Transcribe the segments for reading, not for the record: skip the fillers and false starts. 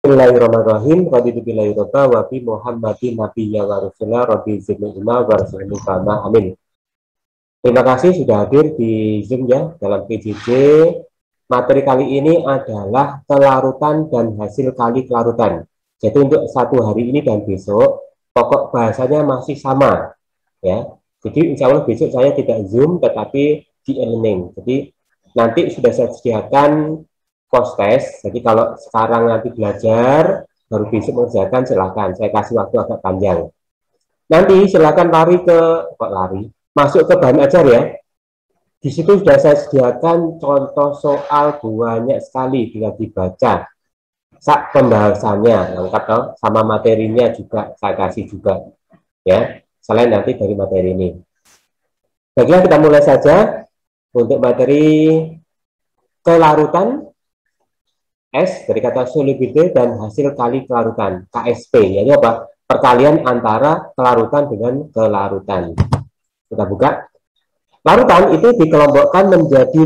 Bismillahirrahmanirrahim. Raditu billahi robba wa bi Muhammadin nabiyya wa rasulullah rabbi zidni ilma warzuqni fahma. Amin. Terima kasih sudah hadir di Zoom ya dalam PJJ. Materi kali ini adalah kelarutan dan hasil kali kelarutan. Jadi untuk satu hari ini dan besok pokok bahasanya masih sama ya. Jadi insya Allah besok saya tidak Zoom tetapi di e-learning. Jadi nanti sudah saya sediakan post test. Jadi kalau sekarang nanti belajar baru besok mengerjakan silakan. Saya kasih waktu agak panjang. Nanti silakan masuk ke bahan ajar ya. Di situ sudah saya sediakan contoh soal banyak sekali bila dibaca. Sak pembahasannya lengkap toh, sama materinya juga saya kasih juga ya. Selain nanti dari materi ini. Baiklah kita mulai saja untuk materi kelarutan S dari kata solubility dan hasil kali kelarutan KSP, yaitu apa? Perkalian antara kelarutan dengan kelarutan. Kita buka. Larutan itu dikelompokkan menjadi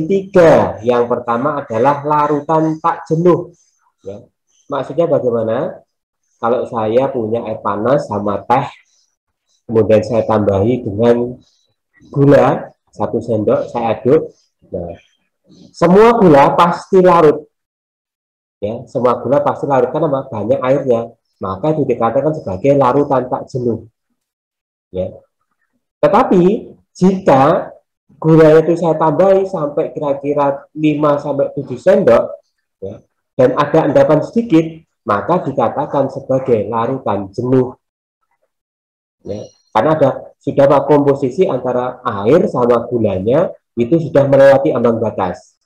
3. Yang pertama adalah larutan tak jenuh. Ya. Maksudnya bagaimana? Kalau saya punya air panas sama teh, kemudian saya tambahi dengan gula 1 sendok, saya aduk. Nah, semua gula pasti larut. Ya, semua gula pasti larut karena banyak airnya. Maka itu dikatakan sebagai larutan tak jenuh. Ya. Tetapi jika gula itu saya tambahi sampai kira-kira 5-7 sendok ya, dan ada endapan sedikit, maka dikatakan sebagai larutan jenuh. Ya. Karena sudah komposisi antara air sama gulanya itu sudah melewati ambang batas.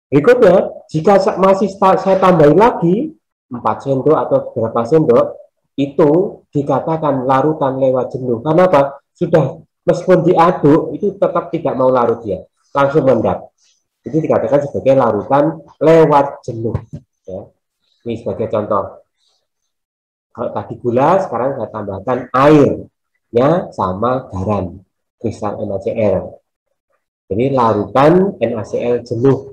Berikutnya, jika masih saya tambahin lagi 4 sendok atau berapa sendok, itu dikatakan larutan lewat jenuh. Karena apa? Sudah meskipun diaduk itu tetap tidak mau larut ya, langsung mendap. Itu dikatakan sebagai larutan lewat jenuh. Ya. Ini sebagai contoh. Kalau tadi gula, sekarang saya tambahkan airnya sama garam, kristal NaCl. Jadi larutan NaCl jenuh.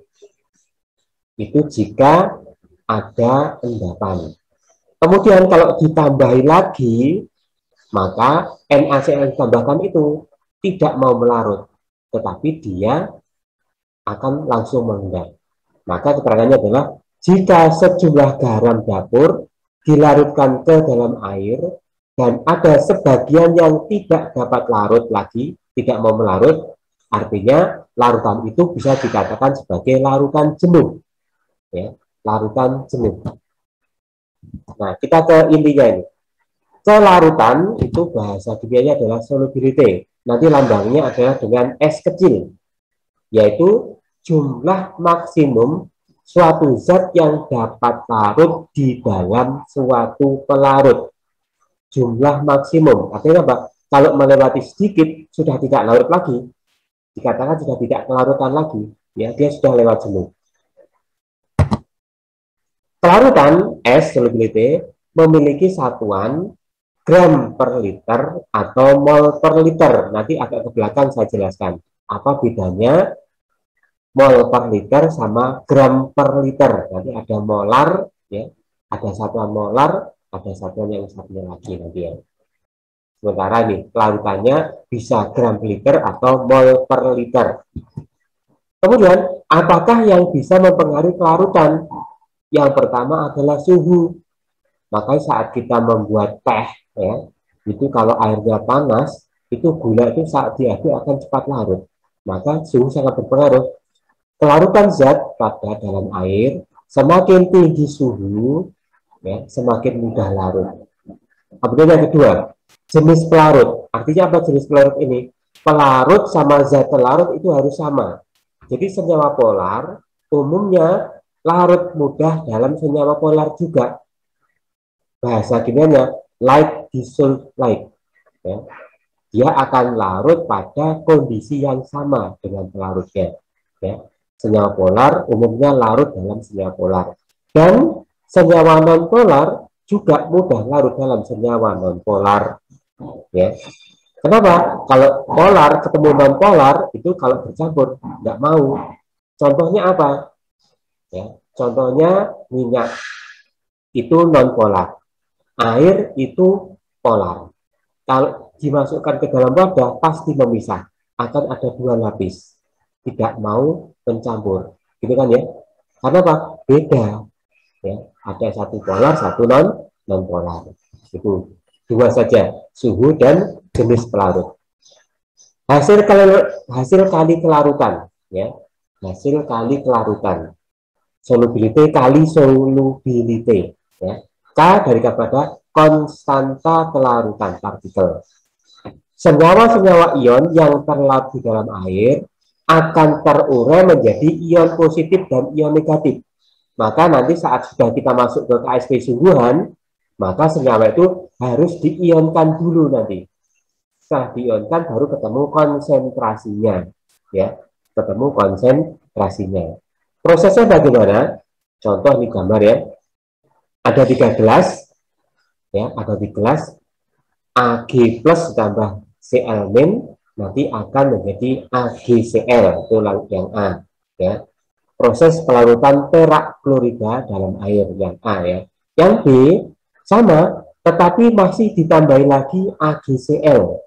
Itu jika ada endapan. Kemudian kalau ditambahi lagi, maka NaCl yang ditambahkan itu tidak mau melarut, tetapi dia akan langsung mengendap. Maka keterangannya adalah jika sejumlah garam dapur dilarutkan ke dalam air dan ada sebagian yang tidak dapat larut lagi, tidak mau melarut, artinya larutan itu bisa dikatakan sebagai larutan jenuh. Ya, larutan jenuh. Nah, kita ke intinya ini. Kelarutan itu bahasa kimianya adalah solubility. Nanti lambangnya adalah dengan S kecil, yaitu jumlah maksimum suatu zat yang dapat larut di dalam suatu pelarut. Jumlah maksimum, artinya apa? Kalau melewati sedikit, sudah tidak larut lagi. Dikatakan sudah tidak kelarutan lagi, ya dia sudah lewat jenuh. Kelarutan S solubility memiliki satuan gram per liter atau mol per liter. Nanti agak ke belakang saya jelaskan apa bedanya mol per liter sama gram per liter. Nanti ada molar, ya, ada satuan molar, ada satuan yang satunya lagi nanti ya. Sementara ini kelarutannya bisa gram per liter atau mol per liter. Kemudian apakah yang bisa mempengaruhi kelarutan? Yang pertama adalah suhu. Makanya saat kita membuat teh, ya, itu kalau airnya panas, itu gula itu saat diaduk akan cepat larut. Maka suhu sangat berpengaruh. Kelarutan zat pada dalam air semakin tinggi suhu, ya, semakin mudah larut. Kemudian yang kedua, jenis pelarut. Artinya apa jenis pelarut ini? Pelarut sama zat pelarut itu harus sama. Jadi senyawa polar umumnya larut mudah dalam senyawa polar juga. Bahasa kimianya light dissolved light. Ya. Dia akan larut pada kondisi yang sama dengan pelarutnya. Ya. Senyawa polar umumnya larut dalam senyawa polar. Dan senyawa non-polar juga mudah larut dalam senyawa non-polar. Ya. Kenapa? Kalau polar ketemu non-polar, itu kalau bercampur, nggak mau. Contohnya apa? Ya. Contohnya minyak. itu non polar, air itu polar. Kalau dimasukkan ke dalam wadah pasti memisah, akan ada dua lapis, tidak mau mencampur, gitu kan ya? Karena apa? Beda, ya. Ada satu polar, satu non polar. Itu dua saja, suhu dan jenis pelarut. Hasil kali kelarutan, ya. Hasil kali kelarutan. Solubility kali solubility, ya. K dari kepada konstanta kelarutan partikel. Senyawa-senyawa ion yang terlarut di dalam air akan terurai menjadi ion positif dan ion negatif. Maka nanti saat sudah kita masuk ke KSP sungguhan, maka senyawa itu harus diionkan dulu nanti. Setelah diionkan baru ketemu konsentrasinya, ya, ketemu konsentrasinya. Prosesnya bagaimana? Contoh di gambar ya, ada 3 gelas, ya, ada di gelas Ag plus ditambah Cl min nanti akan menjadi AgCl, itu yang A, ya. Proses pelarutan perak klorida dalam air yang A, ya. Yang B sama, tetapi masih ditambahi lagi AgCl.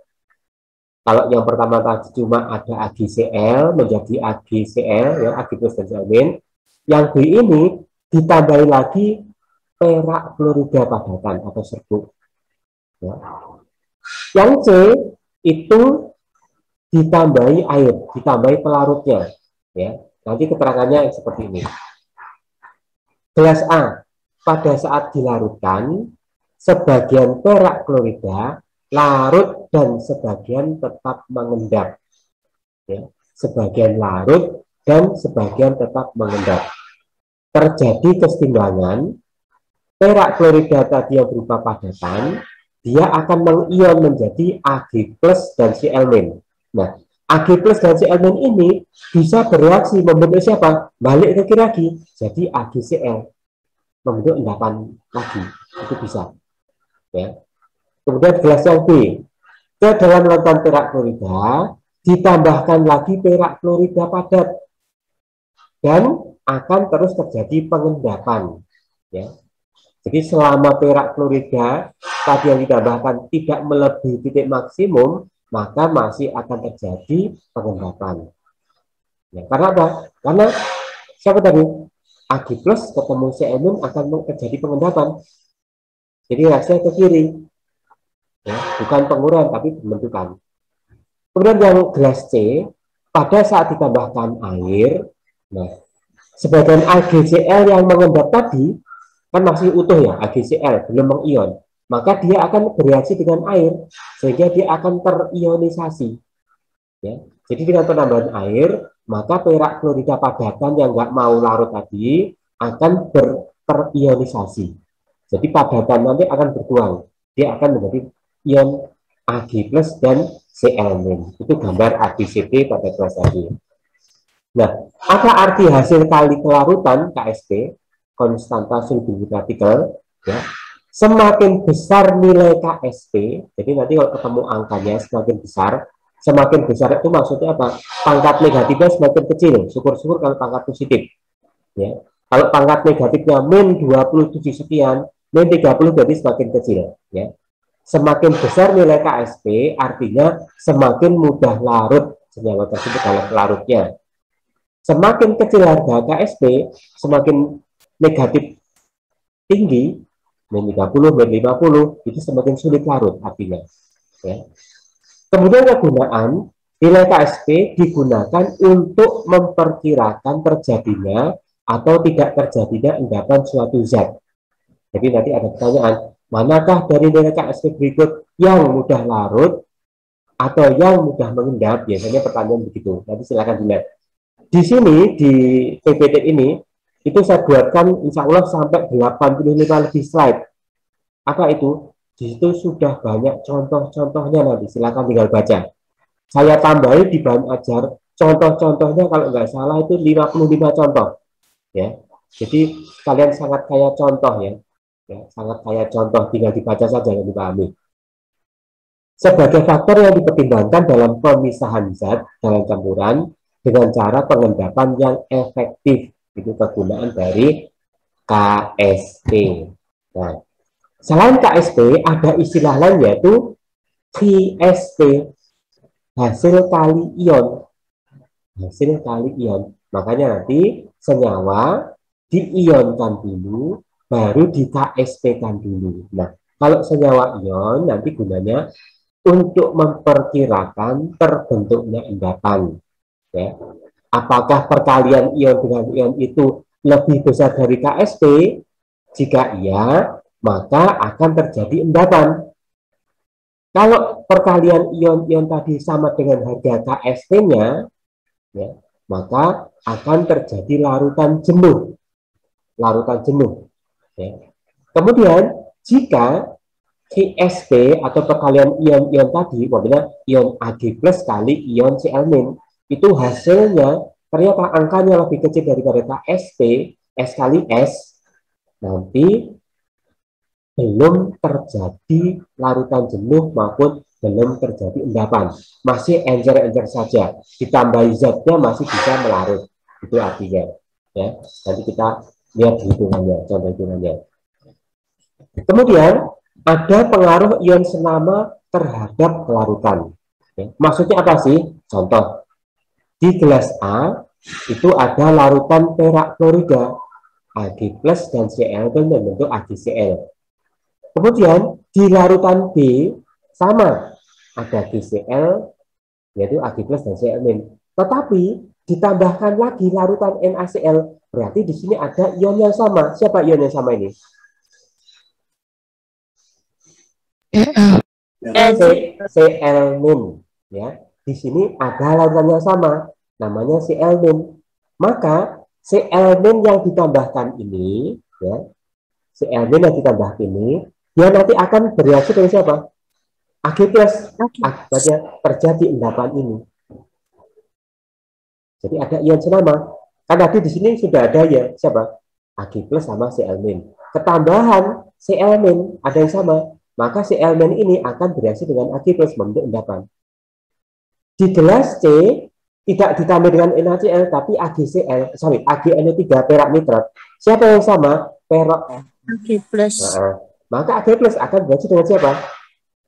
Kalau yang pertama tadi cuma ada AgCl menjadi AgCl, ya, Ag plus dan Cl min. Yang B ini ditambahi lagi perak klorida padatan atau serbuk. Ya. Yang C itu ditambahi air, ditambahi pelarutnya, ya. Nanti keterangannya seperti ini. Gelas A pada saat dilarutkan, sebagian perak klorida larut dan sebagian tetap mengendap, ya. Sebagian larut dan sebagian tetap mengendap. Terjadi kesetimbangan, perak klorida tadi yang berupa padatan, dia akan mengion menjadi Ag plus dan Cl min. Nah, Ag plus dan Cl min ini bisa bereaksi membentuk siapa? Balik ke kiri lagi, jadi AgCl, membentuk endapan lagi, itu bisa. Ya. Kemudian gelas yang B, ke dalam lautan perak klorida ditambahkan lagi perak klorida padat dan akan terus terjadi pengendapan. Ya. Jadi selama perak klorida tadi yang ditambahkan tidak melebihi titik maksimum, maka masih akan terjadi pengendapan. Ya, karena apa? Karena siapa tadi? Ag plus ketemu Cl min akan terjadi pengendapan. Jadi reaksinya ke kiri. Ya, bukan penguraian tapi pembentukan. Kemudian yang gelas C, pada saat ditambahkan air, nah, sebagian AgCl yang mengendap tadi kan masih utuh ya, AgCl belum mengion, maka dia akan bereaksi dengan air sehingga dia akan terionisasi, ya. Jadi dengan penambahan air, maka perak klorida padatan yang nggak mau larut tadi akan terionisasi. Jadi padatan nanti akan berkurang, dia akan menjadi ion Ag plus dan Cl min. Itu gambar AgCl pada kelas tadi. Nah, apa arti hasil kali kelarutan KSP? Konstanta solubility partikel, ya. Semakin besar nilai KSP, jadi nanti kalau ketemu angkanya semakin besar itu maksudnya apa? Pangkat negatifnya semakin kecil, syukur-syukur kalau pangkat positif, ya. Kalau pangkat negatifnya min 27 sekian, min 30 berarti semakin kecil, ya. Semakin besar nilai KSP artinya semakin mudah larut senyawa tersebut dalam larutnya. Semakin kecil harga KSP, semakin negatif tinggi, min 30, min 50, itu semakin sulit larut artinya. Ya. Kemudian kegunaan, nilai KSP digunakan untuk memperkirakan terjadinya atau tidak terjadinya endapan suatu zat. Jadi nanti ada pertanyaan, manakah dari nilai KSP berikut yang mudah larut atau yang mudah mengendap? Biasanya pertanyaan begitu. Nanti silakan dilihat. Di sini, di PPT ini, itu saya buatkan insya Allah sampai 85 lebih slide. Apa itu? Di situ sudah banyak contoh-contohnya, nanti silakan tinggal baca. Saya tambahi di bahan ajar, contoh-contohnya kalau nggak salah itu 55 contoh. Ya. Jadi kalian sangat kaya contoh ya. Ya, sangat kaya contoh, tinggal dibaca saja yang dipahami. Sebagai faktor yang dipertimbangkan dalam pemisahan zat dalam campuran dengan cara pengendapan yang efektif. Itu kegunaan dari KSP. Nah, selain KSP ada istilah lain yaitu VSP, hasil kali ion. Hasil kali ion. Makanya nanti senyawa diionkan dulu, baru di KSP-kan dulu. Nah, kalau senyawa ion nanti gunanya untuk memperkirakan terbentuknya endapan. Ya. Apakah perkalian ion dengan ion itu lebih besar dari KSP? Jika iya, maka akan terjadi endapan. Kalau perkalian ion-ion tadi sama dengan harga KSP-nya, ya, maka akan terjadi larutan jenuh. Larutan jenuh. Ya. Kemudian, jika KSP atau perkalian ion-ion tadi, maksudnya ion Ag plus kali ion Cl-, itu hasilnya ternyata angkanya lebih kecil daripada KSP, S kali S, nanti belum terjadi larutan jenuh maupun belum terjadi endapan. Masih encer-encer saja. Ditambah zatnya masih bisa melarut. Itu artinya. Ya, nanti kita lihat hitungannya, contoh hitungannya. Kemudian ada pengaruh ion senama terhadap kelarutan. Ya, maksudnya apa sih? Contoh, di gelas A itu ada larutan perak klorida, Ag plus dan Cl dan membentuk AgCl. Kemudian di larutan B sama, ada GCl, yaitu Ag plus dan Cl-. Tetapi ditambahkan lagi larutan NaCl, berarti di sini ada ion yang sama. Siapa ion yang sama ini? Cl-. Ya, di sini ada larutan yang sama, namanya Cl-. Maka Cl- yang ditambahkan ini, ya, Cl- yang ditambah ini, dia nanti akan bereaksi dengan siapa? Ag plus. Akibatnya terjadi endapan ini. Jadi ada ion senama. Kan tadi di sini sudah ada ya siapa? Ag plus sama Cl-. Ketambahan Cl- ada yang sama. Maka Cl- ini akan bereaksi dengan Ag plus membentuk endapan. Di gelas C tidak ditambah dengan NaCl tapi AgNO3 perak nitrat. Siapa yang sama? Perak Ag plus. Maka Ag plus akan bereaksi dengan siapa?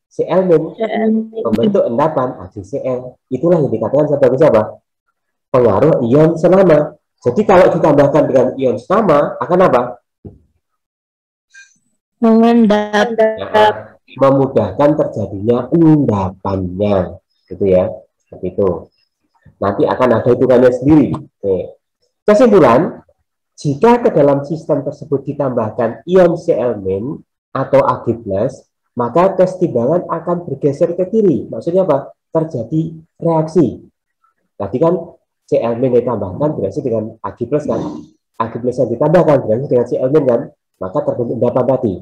Cl- membentuk endapan AgCl. Itulah yang dikatakan sebagai siapa? Pengaruh ion senama. Jadi kalau ditambahkan dengan ion senama akan apa? Mengendap. Memudahkan terjadinya endapannya, gitu ya. Seperti itu. Nanti akan ada hitungannya sendiri. Oke. Kesimpulan, jika ke dalam sistem tersebut ditambahkan ion Cl- atau Ag+, maka kesetimbangan akan bergeser ke kiri. Maksudnya apa? Terjadi reaksi. Tadi kan Cl- ditambahkan berarti dengan Ag+ kan? Ag+ yang ditambahkan berarti dengan Cl- kan? Maka terbentuk endapan tadi.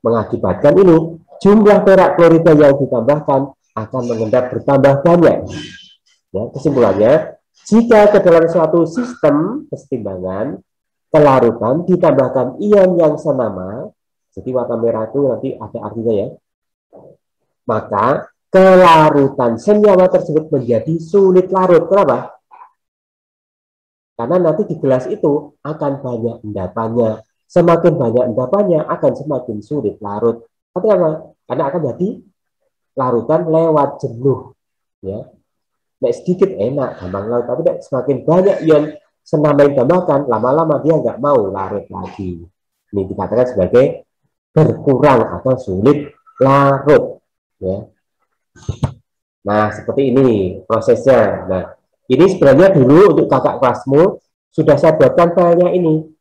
Mengakibatkan ini, jumlah perak klorida yang ditambahkan akan mengendap bertambah banyak. Ya, kesimpulannya, jika ke dalam suatu sistem kesetimbangan, kelarutan ditambahkan ion yang senama, jadi warna merah itu nanti ada artinya ya, maka kelarutan senyawa tersebut menjadi sulit larut. Kenapa? Karena nanti di gelas itu akan banyak endapannya. Semakin banyak endapannya akan semakin sulit larut. Kenapa? Karena akan jadi larutan lewat jenuh. Ya, nek sedikit enak, gampang larut, tapi nek semakin banyak ion senama yang ditambahkan, lama-lama dia nggak mau larut lagi. Ini dikatakan sebagai berkurang atau sulit larut. Ya. Nah, seperti ini prosesnya. Nah, ini sebenarnya dulu untuk kakak kelasmu sudah saya buatkan filenya ini.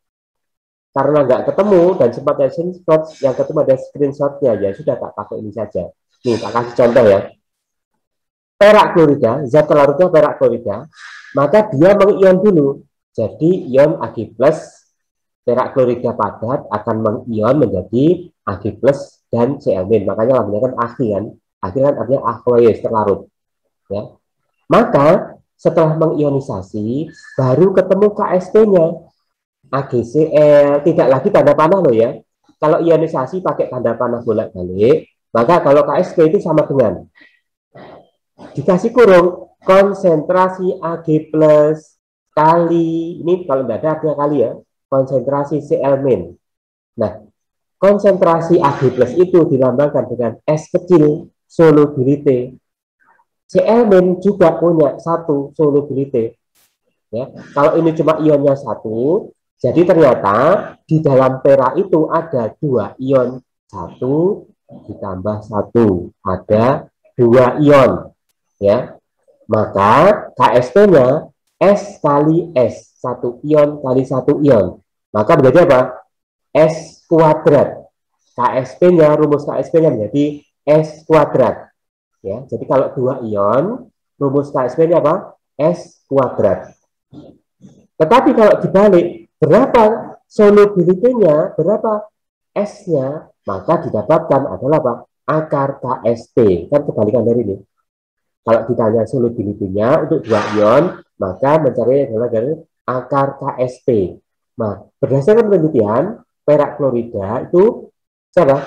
Karena nggak ketemu dan sempat ada screenshot, yang ketemu ada screenshotnya, ya sudah tak pakai ini saja. Nih, tak kasih contoh ya. Perak klorida, zat larutnya perak klorida, maka dia mengion dulu. Jadi ion Ag+, perak klorida padat akan mengion menjadi Ag+ dan Cl-. Makanya namanya kan Ag kan. Ag kan artinya aqueous, terlarut. Ya. Maka setelah mengionisasi, baru ketemu KSP-nya. AgCl, tidak lagi tanda panah loh ya. Kalau ionisasi pakai tanda panah bolak-balik, maka kalau KSP itu sama dengan dikasih kurung konsentrasi Ag+ kali, ini kalau tidak ada artinya kali ya, konsentrasi Cl-. Nah, konsentrasi Ag+ itu dilambangkan dengan S kecil, solubility. Cl- juga punya satu solubility. Ya. Kalau ini cuma ionnya satu, jadi ternyata di dalam perak itu ada 2 ion. 1 ditambah 1, ada 2 ion. Ya. Maka KSP-nya S kali S, 1 ion kali 1 ion. Maka menjadi apa? S kuadrat. KSP-nya, rumus KSP-nya menjadi S kuadrat. Ya, jadi kalau 2 ion, rumus KSP-nya apa? S kuadrat. Tetapi kalau dibalik, berapa solubility-nya, berapa S-nya, maka didapatkan adalah apa? Akar KSP. Kan kebalikan dari ini. Kalau ditanya solubility-nya untuk 2 ion, maka mencari adalah dari akar KSP. Nah, berdasarkan penelitian, perak klorida itu siapa?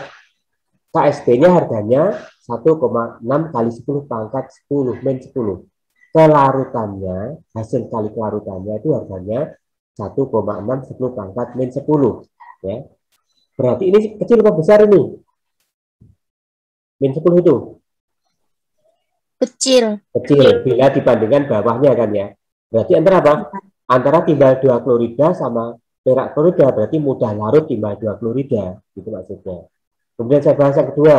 KSP-nya harganya 1,6 kali 10 pangkat 10 min 10. Kelarutannya, hasil kali kelarutannya itu harganya 1,6 10 pangkat min 10. Ya. Berarti ini kecil atau besar ini? Min 10 itu? Kecil. Kecil, bila dibandingkan bawahnya kan ya. Berarti antara apa? Antara timbal 2 klorida sama perak klorida, berarti mudah larut timbal 2 klorida. Itu maksudnya. Kemudian saya bahas yang kedua.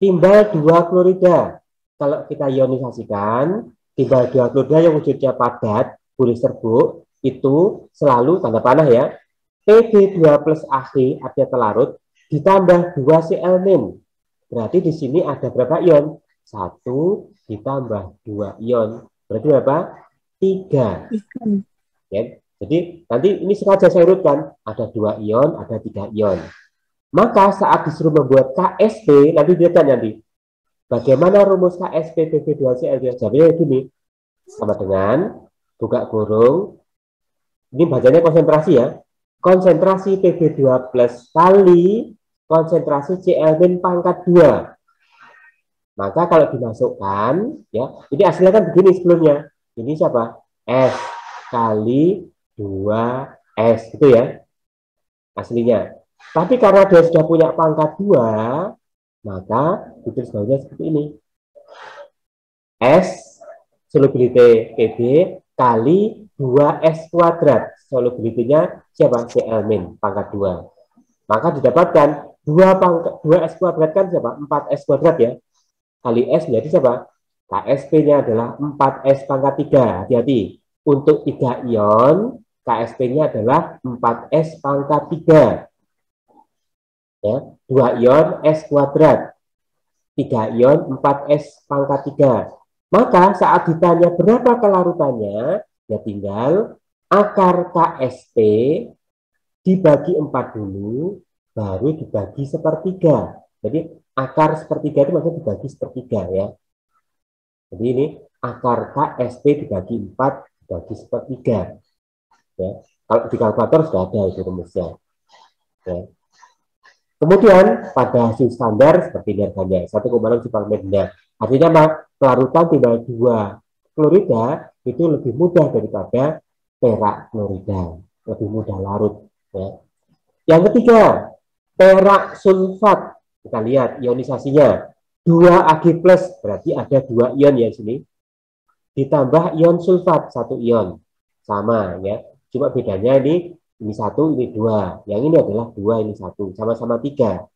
Timbal 2 klorida. Kalau kita ionisasikan, timbal 2 klorida yang wujudnya padat, boleh serbuk, itu selalu tanda panah ya. Pb2 plus Ag artinya telarut, ditambah 2 Cl-. Berarti di sini ada berapa ion? 1 ditambah 2 ion. Berarti berapa? 3. Ya. Jadi nanti ini sengaja saya urutkan. Ada 2 ion, ada 3 ion. Maka saat disuruh membuat KSP, nanti dilihat nanti. Bagaimana rumus KSP Pb2Cl? Jawabnya gini. Sama dengan buka kurung. Ini bacanya konsentrasi ya. Konsentrasi Pb2 plus kali konsentrasi Cl- pangkat 2. Maka kalau dimasukkan, ya, ini hasilnya kan begini sebelumnya. Ini siapa? S kali 2S, gitu ya. Aslinya. Tapi karena dia sudah punya pangkat 2, maka ditulis bawahnya seperti ini. S solubility Pb kali 2S kuadrat. Solubility-nya siapa? Cl- pangkat 2. Maka didapatkan 2S kuadrat kan siapa? 4S kuadrat ya. Kali S menjadi siapa? KSP-nya adalah 4S pangkat 3. Hati-hati. Untuk 3 ion, KSP-nya adalah 4S pangkat 3. Ya, 2 ion S kuadrat. 3 ion 4S pangkat 3. Maka saat ditanya berapa kelarutannya, ya tinggal akar KSP dibagi 4 dulu, baru dibagi sepertiga. Jadi akar sepertiga itu maksudnya dibagi sepertiga ya. Jadi ini akar KSP dibagi 4, dibagi sepertiga. Ya. Kalau di kalkulator sudah ada itu rumusnya. Ya. Kemudian pada hasil standar seperti ini harganya 1,6 Cl/min. Artinya apa? Kelarutan timbal 2 klorida itu lebih mudah daripada perak klorida, lebih mudah larut. Ya. Yang ketiga, perak sulfat. Kita lihat ionisasinya. 2 Ag+, berarti ada 2 ion ya sini. Ditambah ion sulfat, 1 ion. Sama ya. Cuma bedanya ini 1, ini 2. Yang ini adalah 2, ini 1. Sama-sama 3.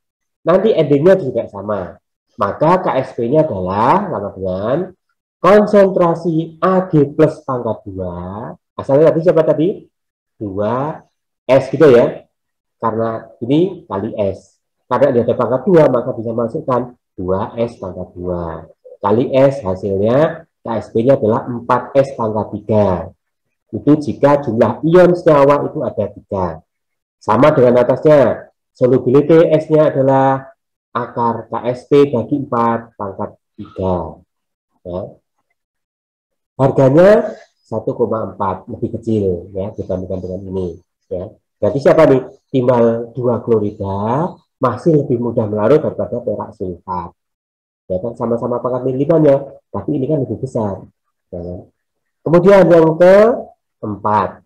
Nanti endingnya juga sama. Maka KSP-nya adalah sama dengan konsentrasi Ag+ pangkat 2. Asalnya tadi siapa tadi? 2S gitu ya. Karena ini kali S. Karena dia ada pangkat 2, maka bisa masukkan 2S pangkat 2. Kali S hasilnya KSP-nya adalah 4S pangkat 3. Itu jika jumlah ion senyawa itu ada 3. Sama dengan atasnya. Solubility S-nya adalah akar KSP bagi 4 pangkat 3. Ya. Harganya 1,4, lebih kecil ya dibandingkan dengan ini. Ya. Berarti siapa nih? Timbal 2 klorida masih lebih mudah melarut daripada perak sulfat. Ya kan sama-sama pangkat min 5-nya, tapi ini kan lebih besar. Ya. Kemudian yang keempat,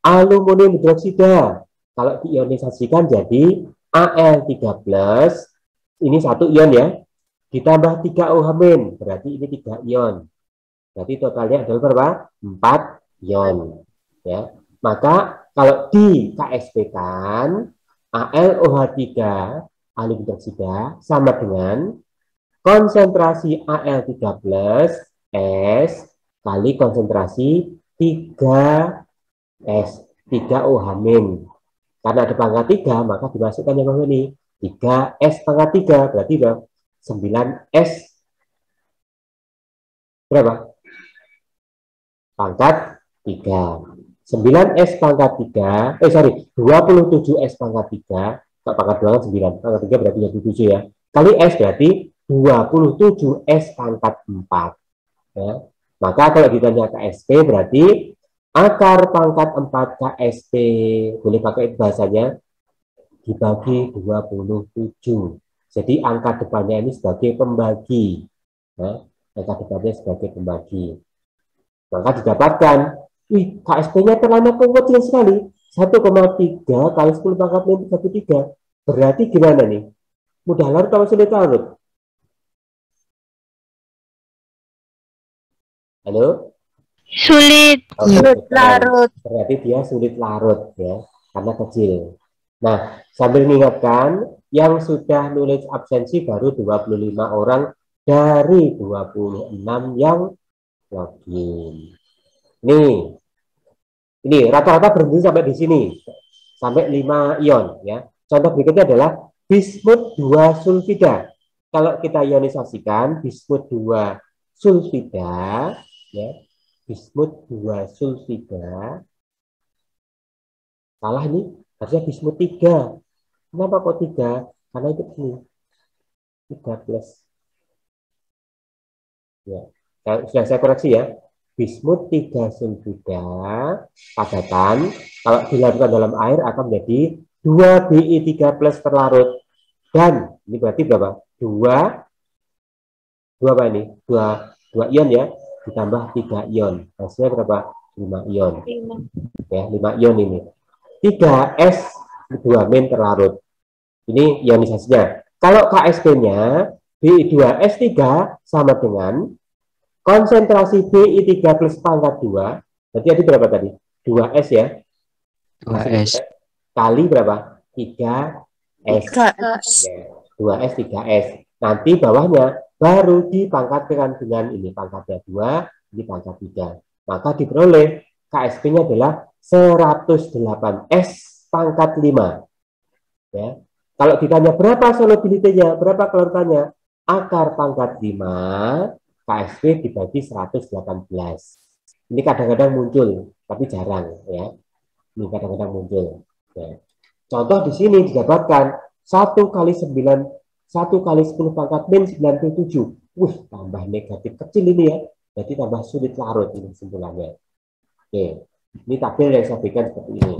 aluminium hidroksida. Kalau diionisasikan jadi Al3+, ini 1 ion ya, ditambah 3 OH-, berarti ini 3 ion. Berarti totalnya adalah berapa? 4 ion. Ya. Maka kalau di KSP kan, AlOH3 aluminium hidroksida sama dengan konsentrasi Al3+ S kali konsentrasi 3S, 3 OH-. Karena ada pangkat 3, maka dimasukkan yang bawah ini. 3S pangkat 3, berarti 9S berapa? Pangkat 3. 9S pangkat 3, 27S pangkat 3, pangkat 2 kan 9, pangkat 3 berarti 27 ya. Kali S berarti 27S pangkat 4. Ya. Maka kalau ditanya KSP berarti akar pangkat 4 KSP, boleh pakai bahasanya, dibagi 27. Jadi angka depannya ini sebagai pembagi. Nah, angka depannya sebagai pembagi. Maka didapatkan, KSP-nya terlalu kecil sekali. 1,3 kali 10 pangkat 3. Berarti gimana nih? Mudah larut atau sulit larut? Halo? Sulit. Sulit larut. Berarti dia sulit larut ya, karena kecil. Nah, sambil mengingatkan, yang sudah nulis absensi baru 25 orang dari 26 yang login. Ini rata-rata berhenti sampai di sini, sampai 5 ion ya. Contoh berikutnya adalah bismut 2 sulfida. Kalau kita ionisasikan bismut 2 sulfida ya, bismut 2 sulfida, salah ini, harusnya bismut 3. Kenapa kok 3? Karena itu ini 3+. Ya, sudah saya koreksi ya. Bismut 3 sulfida padatan, kalau dilarutkan dalam air akan menjadi 2 Bi3+ terlarut. Dan ini berarti berapa? 2 apa ini? 2 ion ya, ditambah 3 ion. Hasilnya berapa? 5 ion. Ya, 5 ion ini. 3S 2- terlarut. Ini ionisasinya. Kalau KSP-nya Bi2S3 sama dengan konsentrasi Bi3+ pangkat 2. Berarti ada berapa tadi? 2S ya. 2S. Kali berapa? 3S. Ya, 2S 3S. Nanti bawahnya baru dipangkatkan dengan ini pangkatnya 2, ini pangkat 3. Maka diperoleh KSP-nya adalah 108S pangkat 5. Ya. Kalau ditanya berapa solubility-nya, berapa kelarutannya, akar pangkat 5 KSP dibagi 118. Ini kadang-kadang muncul, tapi jarang ya. Ini kadang-kadang muncul. Ya. Contoh di sini didapatkan 1 kali 9, 1 kali 10 pangkat min 97. Tambah negatif kecil ini ya. Jadi tambah sulit larut ini kesimpulannya. Oke, ini tabel yang saya berikan seperti ini.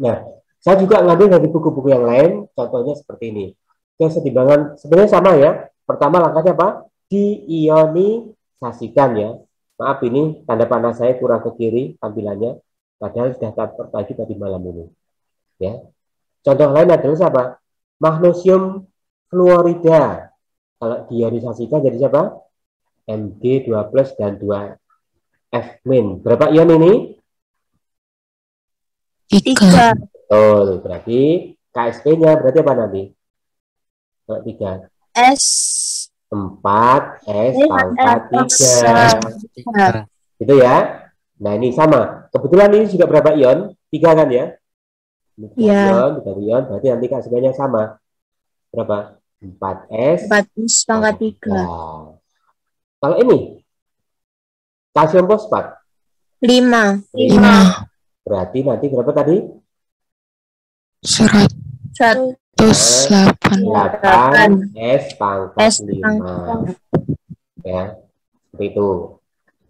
Nah, saya juga ngambil dari buku-buku yang lain, contohnya seperti ini. Kesetimbangan sebenarnya sama ya. Pertama langkahnya apa? Diionisasikan ya. Maaf ini tanda panah saya kurang ke kiri tampilannya, padahal sudah terbagi tadi malam ini. Ya. Contoh lain adalah siapa? Magnesium fluorida. Kalau diionisasikan jadi siapa? Mg2+ dan 2F-. Berapa ion ini? 3. Betul, berarti KSP-nya berarti apa nanti? 3. S. 4S pangkat 3. Gitu ya. Nah, ini sama. Kebetulan ini juga berapa ion? 3 kan ya? 3 ion, 3 ion, berarti nanti KSP-nya sama. Berapa? 4S pangkat 3. Kalau ini kalsium fosfat 5. Berarti nanti berapa tadi? 8S pangkat 5. Ya, seperti itu.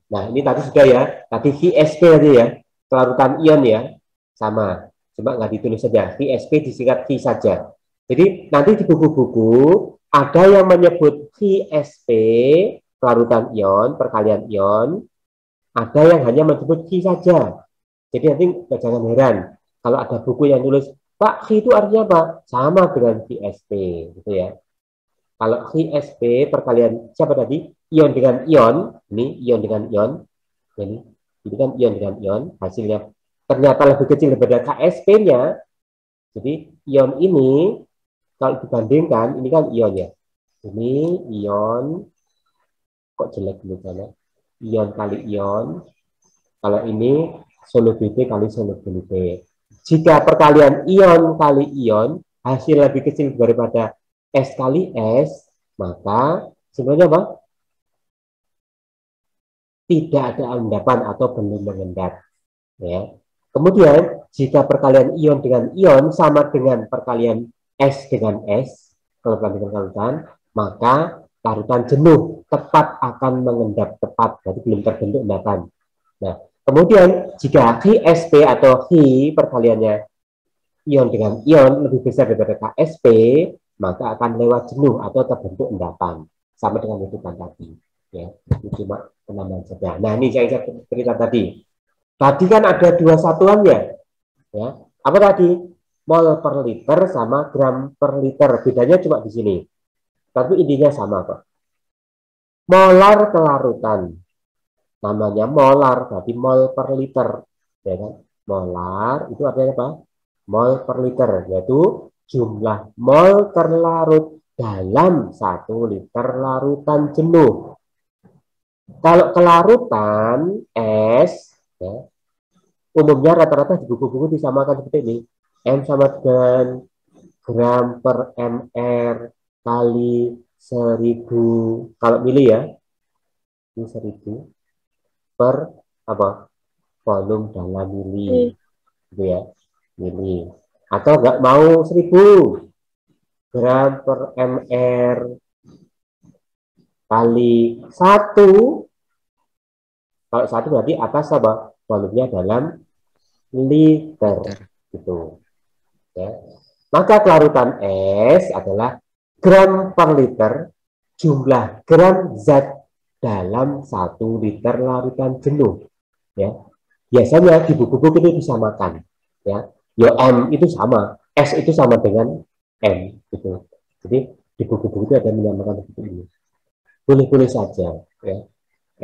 Nah, ini tadi sudah ya. Tadi VSP tadi ya. Kelarutan ion ya. Sama. Cuma nggak ditulis saja. VSP disingkat V saja. Jadi nanti di buku-buku ada yang menyebut VSP, kelarutan ion, perkalian ion. Ada yang hanya menyebut V saja. Jadi nanti jangan heran. Kalau ada buku yang tulis Pak, Khi itu artinya apa? Sama dengan VSP, gitu ya. Kalau VSP perkalian siapa tadi? Ion dengan ion, ini ion dengan ion, ini kan ion dengan ion, hasilnya ternyata lebih kecil daripada KSP-nya. Jadi ion ini kalau dibandingkan, ini kan ion ya. Ini ion, kok jelek dulu sana. Ion kali ion, kalau ini solubility kali solubility. Jika perkalian ion kali ion hasil lebih kecil daripada S kali S, maka sebenarnya apa? Tidak ada endapan atau belum mengendap. Ya. Kemudian jika perkalian ion dengan ion sama dengan perkalian S dengan S, kalau dengan larutan, maka larutan jenuh tepat akan mengendap tepat, jadi belum terbentuk endapan. Nah, kemudian jika KSP atau Ki perkaliannya ion dengan ion lebih besar daripada KSP, maka akan lewat jenuh atau terbentuk endapan, sama dengan letupan tadi. Ya, itu cuma penambahan saja. Nah, ini saya cerita tadi. Tadi kan ada dua satuannya, ya. Apa tadi? Mol per liter sama gram per liter. Bedanya cuma di sini. Tapi intinya sama kok. Molar kelarutan. Namanya molar, berarti mol per liter. Ya kan? Molar itu artinya apa? Mol per liter, yaitu jumlah mol terlarut dalam 1 liter larutan jenuh. Kalau kelarutan es, ya, umumnya rata-rata di buku-buku disamakan seperti ini. M sama dengan gram per mr kali 1000. Kalau milih ya, ini 1000 per apa? Volume dalam mili. Gitu ya, mili. Atau nggak mau 1000 gram per mr kali 1. Kalau 1 berarti atas apa? Volumenya dalam liter. Gitu. Ya. Maka kelarutan es adalah gram per liter jumlah gram zat dalam 1 liter larutan jenuh. Ya. Biasanya di buku-buku itu disamakan. Ya. Yo M itu sama, S itu sama dengan M. Gitu. Jadi di buku-buku itu ada menyamakan seperti ini. Boleh-boleh saja. Ya.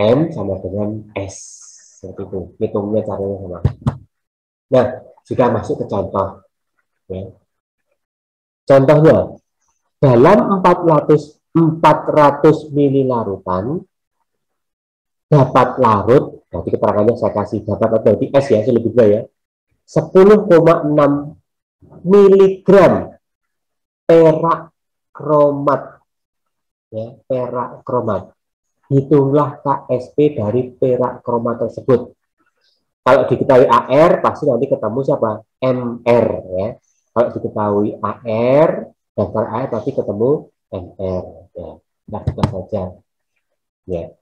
M sama dengan S. Seperti itu. Hitungnya caranya sama. Nah, jika masuk ke contoh. Ya. Contohnya, dalam 400 mili larutan dapat larut, berarti keterangannya saya kasih dapat atau di S ya, lebih dua ya, 10,6 miligram perak kromat, ya, perak kromat. Hitunglah KSP dari perak kromat tersebut. Kalau diketahui AR, pasti nanti ketemu siapa? MR ya. Kalau diketahui AR, daftar AR pasti ketemu MR. Ya, lakukan saja. Ya.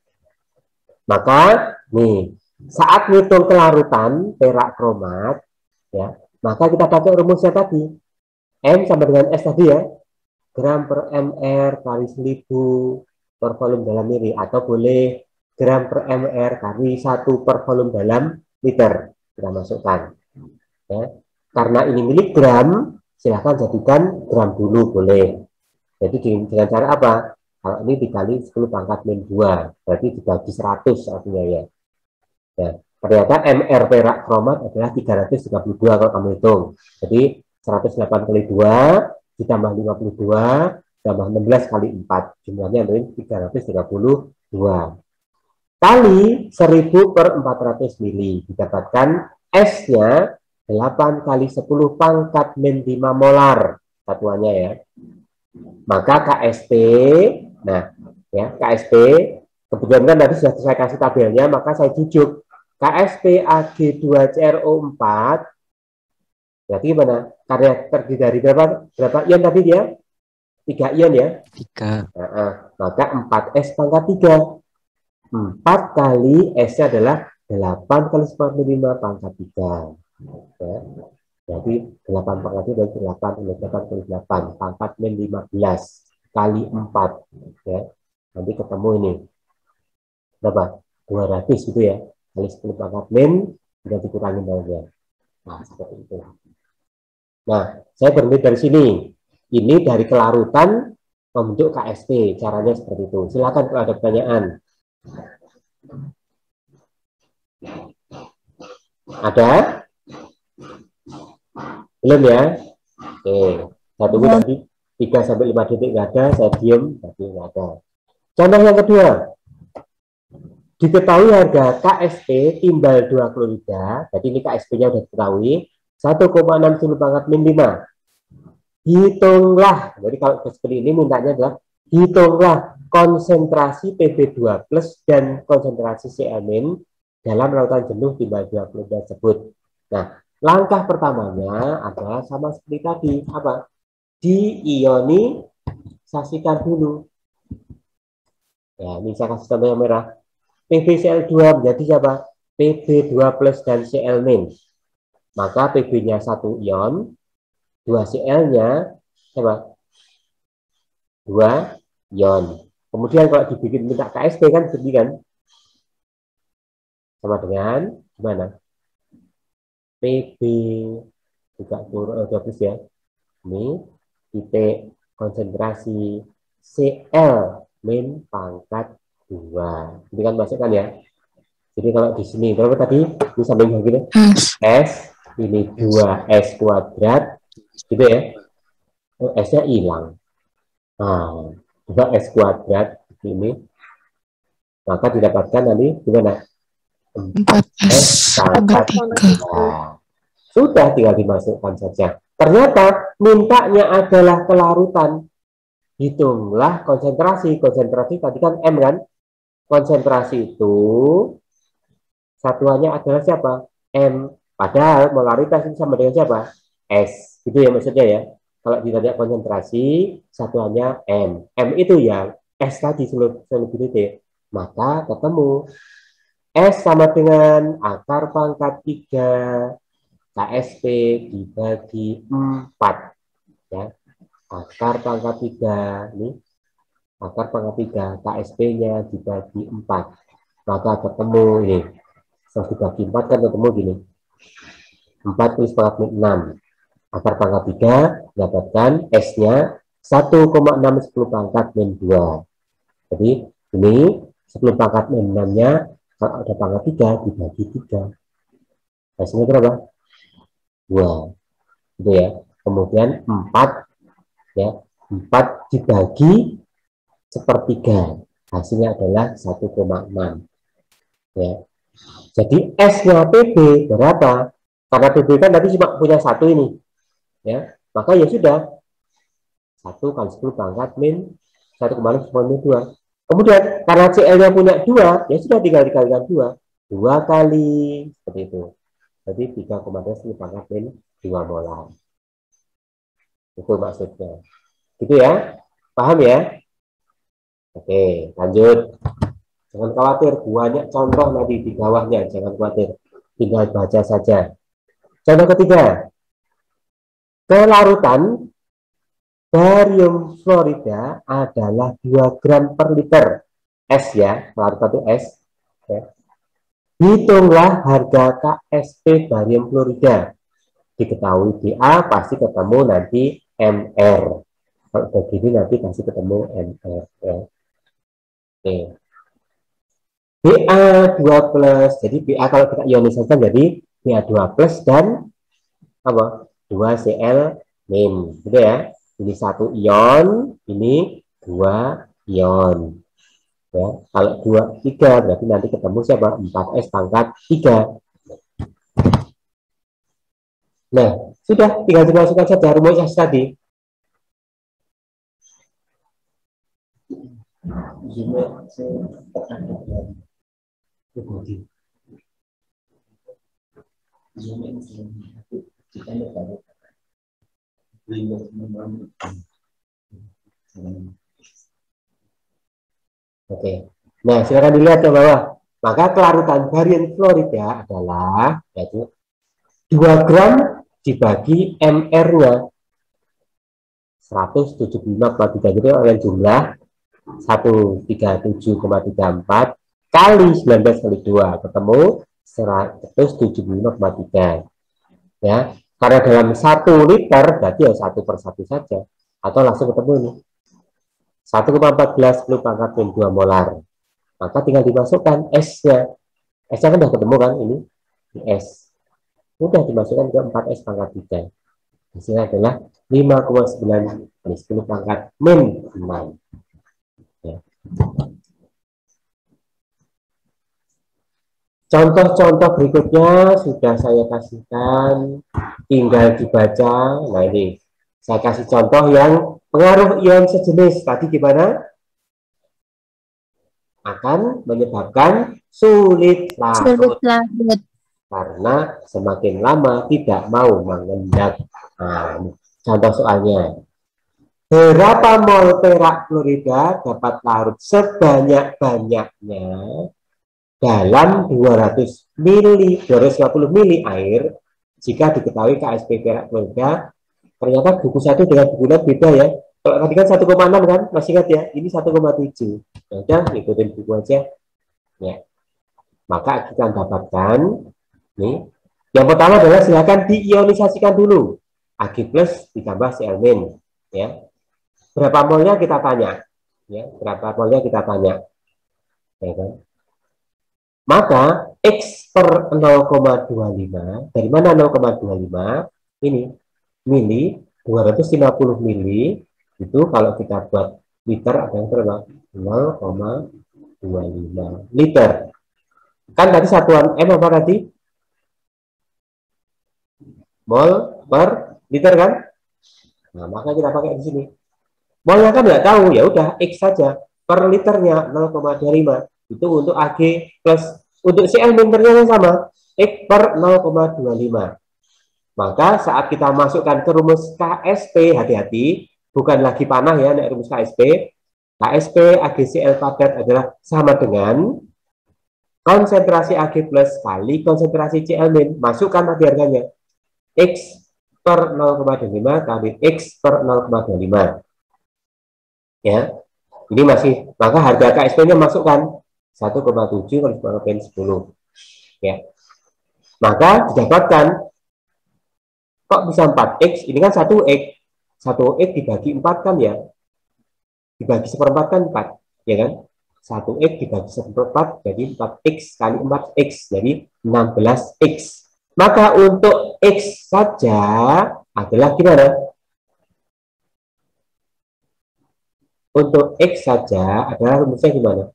Maka nih, saat ngitung kelarutan perak kromat, ya, maka kita pakai rumusnya tadi. M sama dengan S tadi ya. Gram per mr kali 1000 per volume dalam mili, atau boleh gram per mr kali 1 per volume dalam liter. Kita masukkan. Ya. Karena ini miligram, silahkan jadikan gram dulu boleh. Jadi dengan cara apa? Kalau ini dikali 10 pangkat min 2, berarti dibagi 100 artinya ya. Ya. Ternyata MR perak kromat adalah 332 kalau kamu hitung. Jadi 108 kali 2 ditambah 52 tambah 16 kali 4. Jumlahnya menjadi 332. Kali 1000 per 400 mili. Didapatkan S-nya 8 kali 10 pangkat min 5 molar. Satuannya ya. Maka KSP, nah ya KSP, kebetulan kan tadi sudah saya kasih tabelnya, maka saya jujuk KSP Ag2CrO4, berarti gimana? Karya terdiri dari berapa ion tadi dia? 3 ion ya? 3. Maka 4S pangkat 3. 4 kali S-nya adalah 8 kali 95 pangkat 3. Ya. Jadi 8 pangkat 3 dari 8 kali 8 kali 8 pangkat min 15 kali 4. Ya. Nanti ketemu ini. Berapa? 200 gitu ya. Kali 10 pangkat min, sudah dikurangi bawahnya. Nah, seperti itu. Nah, saya berhenti dari sini. Ini dari kelarutan membentuk KSP. Caranya seperti itu. Silakan kalau ada pertanyaan. Ada? Belum ya? Oke. Saya tunggu tadi 3-5 detik nggak ada, saya diem, tapi nggak ada. Contoh yang kedua. Diketahui harga KSP timbal 2 klorida, jadi ini KSP-nya sudah diketahui, 1,60 pangkat min 5. Hitunglah, jadi kalau seperti ini mintanya adalah hitunglah konsentrasi Pb2 plus dan konsentrasi Cl- dalam lautan jenuh timbal 2 klorida tersebut. Nah, langkah pertamanya adalah sama seperti tadi, apa? Diionisasikan dulu. Ya, ini saya kasih contoh yang merah. PbCl2 menjadi siapa? Pb2 plus dan Cl-. Maka Pb-nya 1 ion, 2 Cl-nya siapa? 2 ion. Kemudian kalau dibikin minta KSP kan seperti kan? Sama dengan gimana? Pb juga 2 plus ya. Ini titik konsentrasi Cl- pangkat 2. Ini kan masukkan ya. Jadi kalau di sini berapa tadi? Ini samping begini. S ini 2S kuadrat gitu ya. Oh, S-nya hilang. Nah, 2S kuadrat ini. Maka didapatkan nanti gimana? 4S pangkat 3. Sudah tinggal dimasukkan saja. Ternyata mintanya adalah kelarutan. Hitunglah konsentrasi. Konsentrasi tadi kan M kan? Konsentrasi itu satuannya adalah siapa? M. Padahal molaritas itu sama dengan siapa? S. Gitu ya maksudnya ya. Kalau ditanya konsentrasi, satuannya M. M itu ya S tadi solubility. Maka ketemu S sama dengan akar pangkat 3 KSP dibagi 4. Ya. Akar pangkat 3 ini. Akar pangkat 3 KSP-nya dibagi 4. Maka ketemu ini. Yang dibagi 4 kan ketemu gini. 4 plus pangkat 6. Akar pangkat 3 dapatkan S-nya 1,610 pangkat min 2. Jadi ini 10 pangkat min 6-nya kalau ada pangkat 3 dibagi 3. S-nya berapa? 2. Gitu ya. Kemudian 4 ya. 4 dibagi sepertiga. Hasilnya adalah 1,6. Ya. Jadi S-nya PB berapa? Karena PB kan tadi cuma punya 1 ini. Ya, maka ya sudah 1 kali 10 pangkat min 1,6 min 2. Kemudian karena Cl-nya punya 2, ya sudah tinggal dikalikan 2. 2 kali seperti itu. Jadi 3,10 pangkat min 2 molar. Itu maksudnya. Gitu ya? Paham ya? Oke, lanjut. Jangan khawatir, banyak contoh nanti di bawahnya, jangan khawatir. Tinggal baca saja. Contoh ketiga. Kelarutan barium fluorida adalah 2 gram per liter. S ya, kelarutan itu S. Ya. Hitunglah harga KSP barium fluorida. Diketahui BA pasti ketemu nanti MR. Kalau begini nanti pasti ketemu MR. Ya. Oke. BA2 plus, jadi BA kalau kita ionisasikan jadi BA2 plus dan apa? 2Cl-, gitu ya. Ini 1 ion, ini 2 ion. Ya, kalau 2, 3 berarti nanti ketemu siapa? 4S pangkat 3. Nah, sudah tinggal dimasukkan saja rumus tadi. Oke. Nah, silakan dilihat ke bawah. Maka kelarutan barium fluorida adalah yaitu 2 gram dibagi MR-nya 175,3, jadi oleh jumlah 137,34 kali 19 kali 2 ketemu 175,3 ya. Karena dalam 1 liter berarti ya 1/1 saja. Atau langsung ketemu ini. 1,14 10 pangkat min 2 molar. Maka tinggal dimasukkan S-nya. S-nya kan udah ketemu kan ini. S. Udah dimasukkan ke 4S pangkat 3. Hasilnya adalah 5,9 10 pangkat min 6. Ya. Contoh-contoh berikutnya sudah saya kasihkan, tinggal dibaca. Nah ini, saya kasih contoh yang pengaruh ion sejenis. Tadi gimana? Akan menyebabkan sulit larut. Karena semakin lama tidak mau mengendap. Nah, contoh soalnya. Berapa mol perak klorida dapat larut sebanyak-banyaknya dalam 250 mili air jika diketahui KSP perak klorida. Ternyata buku 1 dengan buku lain beda ya. Kalau tadi kan 1,6 kan, masih ingat ya, ini 1,7. Udah, ikutin buku aja. Ya. Maka kita dapatkan nih. Yang pertama adalah silakan diionisasikan dulu. Ag+ ditambah Cl-, ya. Berapa molnya kita tanya. Ya, berapa molnya kita tanya. Ya kan? Maka X per 0,25, dari mana 0,25? Ini, mili, 250 mili, itu kalau kita buat liter ada yang berapa? 0,25 liter. Kan tadi satuan M apa tadi? Mol per liter kan? Nah, maka kita pakai di sini. Molnya kan nggak tahu, ya udah X saja. Per liternya 0,25. Itu untuk Ag+. Untuk Cl ternyata sama, X per 0,25. Maka saat kita masukkan ke rumus KSP, hati-hati, bukan lagi panah ya, rumus KSP. KSP AgCl padat adalah sama dengan konsentrasi Ag+ kali konsentrasi Cl-. Masukkan tadi harganya. X per 0,25 kali X per 0,25. Ya, ini masih, maka harga KSP-nya masukkan 1,7 kali 10. Ya, maka didapatkan kok bisa 4X, ini kan 1X. 1X dibagi 4 kan ya, dibagi 1/4 kan 4, ya kan? 1X dibagi 1/4 jadi 4X kali 4X, jadi 16X. Maka untuk X saja adalah gimana? Untuk X saja adalah rumusnya gimana?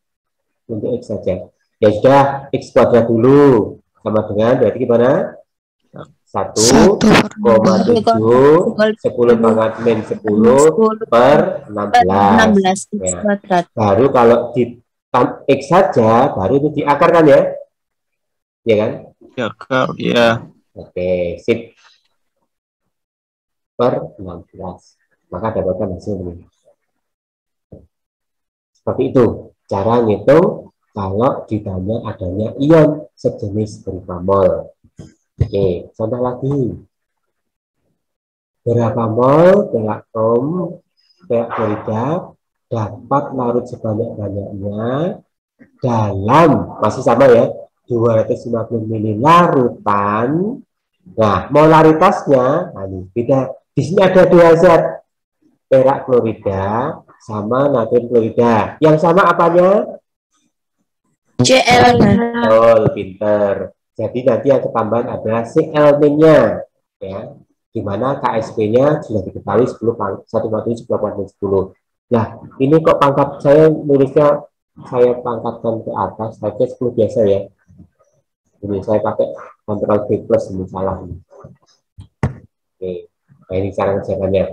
Untuk X saja. Ya sudah, X kuadrat dulu. Sama dengan, berarti gimana? 1,7 10 pangkat min 10 per 16. Ya. Baru kalau di X saja, baru itu diakarkan ya? Ya kan? Ya, Kak, ya. Oke, sip. Per 16. Maka dapatkan hasil ini. Seperti itu. Cara ngitung kalau ditanya adanya ion sejenis berupa mol. Oke, contoh lagi. Berapa mol perak klorida dapat larut sebanyak-banyaknya dalam, masih sama ya, 250 mili larutan. Nah, molaritasnya, nah ini beda. Di sini ada 2 zat, perak klorida sama natrium klorida. Yang sama apanya? Cl. Oh, pinter. Jadi nanti yang ketambahan adalah Cl-nya, ya. Di mana KSP-nya sudah diketahui 10. Nah, ini kok pangkat saya nulisnya saya pangkatkan ke atas, saja 10 biasa ya. Ini saya pakai Ctrl V+ ini salah. Oke, nah ini cara kerjaannya.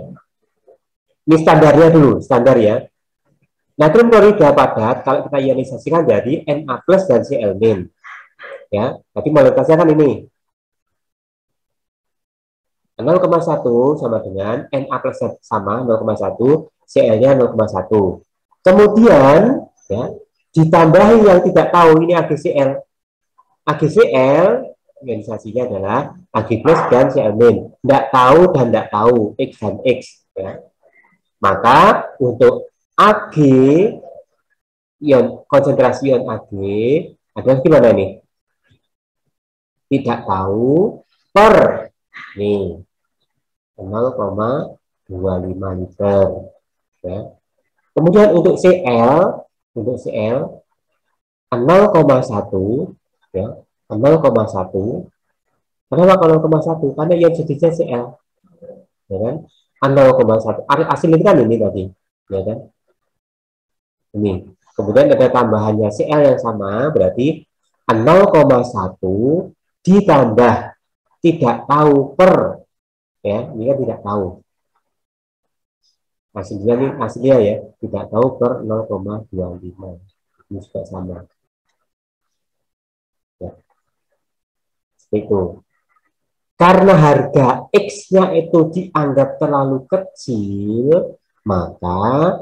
Ini standarnya dulu, standar ya. Natrium klorida padat kalau kita ionisasikan jadi Na+ dan Cl-. Ya, tapi molekulnya kan ini 0,1 sama dengan Na+ sama 0,1, Cl-nya 0,1. Kemudian ya ditambahi yang tidak tahu ini AgCl. AgCl ionisasinya adalah Ag+ dan Cl-. Tidak tahu dan tidak tahu X dan X. Ya. Maka untuk Ag, ion konsentrasi ion Ag adalah gimana nih? Tidak tahu per Nih, 0,25 liter. Ya. Kemudian untuk CL 0,1 ya, 0,1. Kenapa 0,1? Karena yang jenisnya CL, ya kan? 0,1. Hasil ini kan ini tadi, ya kan? Ini. Kemudian ada tambahannya CL yang sama, berarti 0,1 ditambah tidak tahu per, ya, ini kan tidak tahu. Hasilnya ya, tidak tahu per 0,25. Ini juga sama. Ya. Seperti itu. Karena harga X-nya itu dianggap terlalu kecil, maka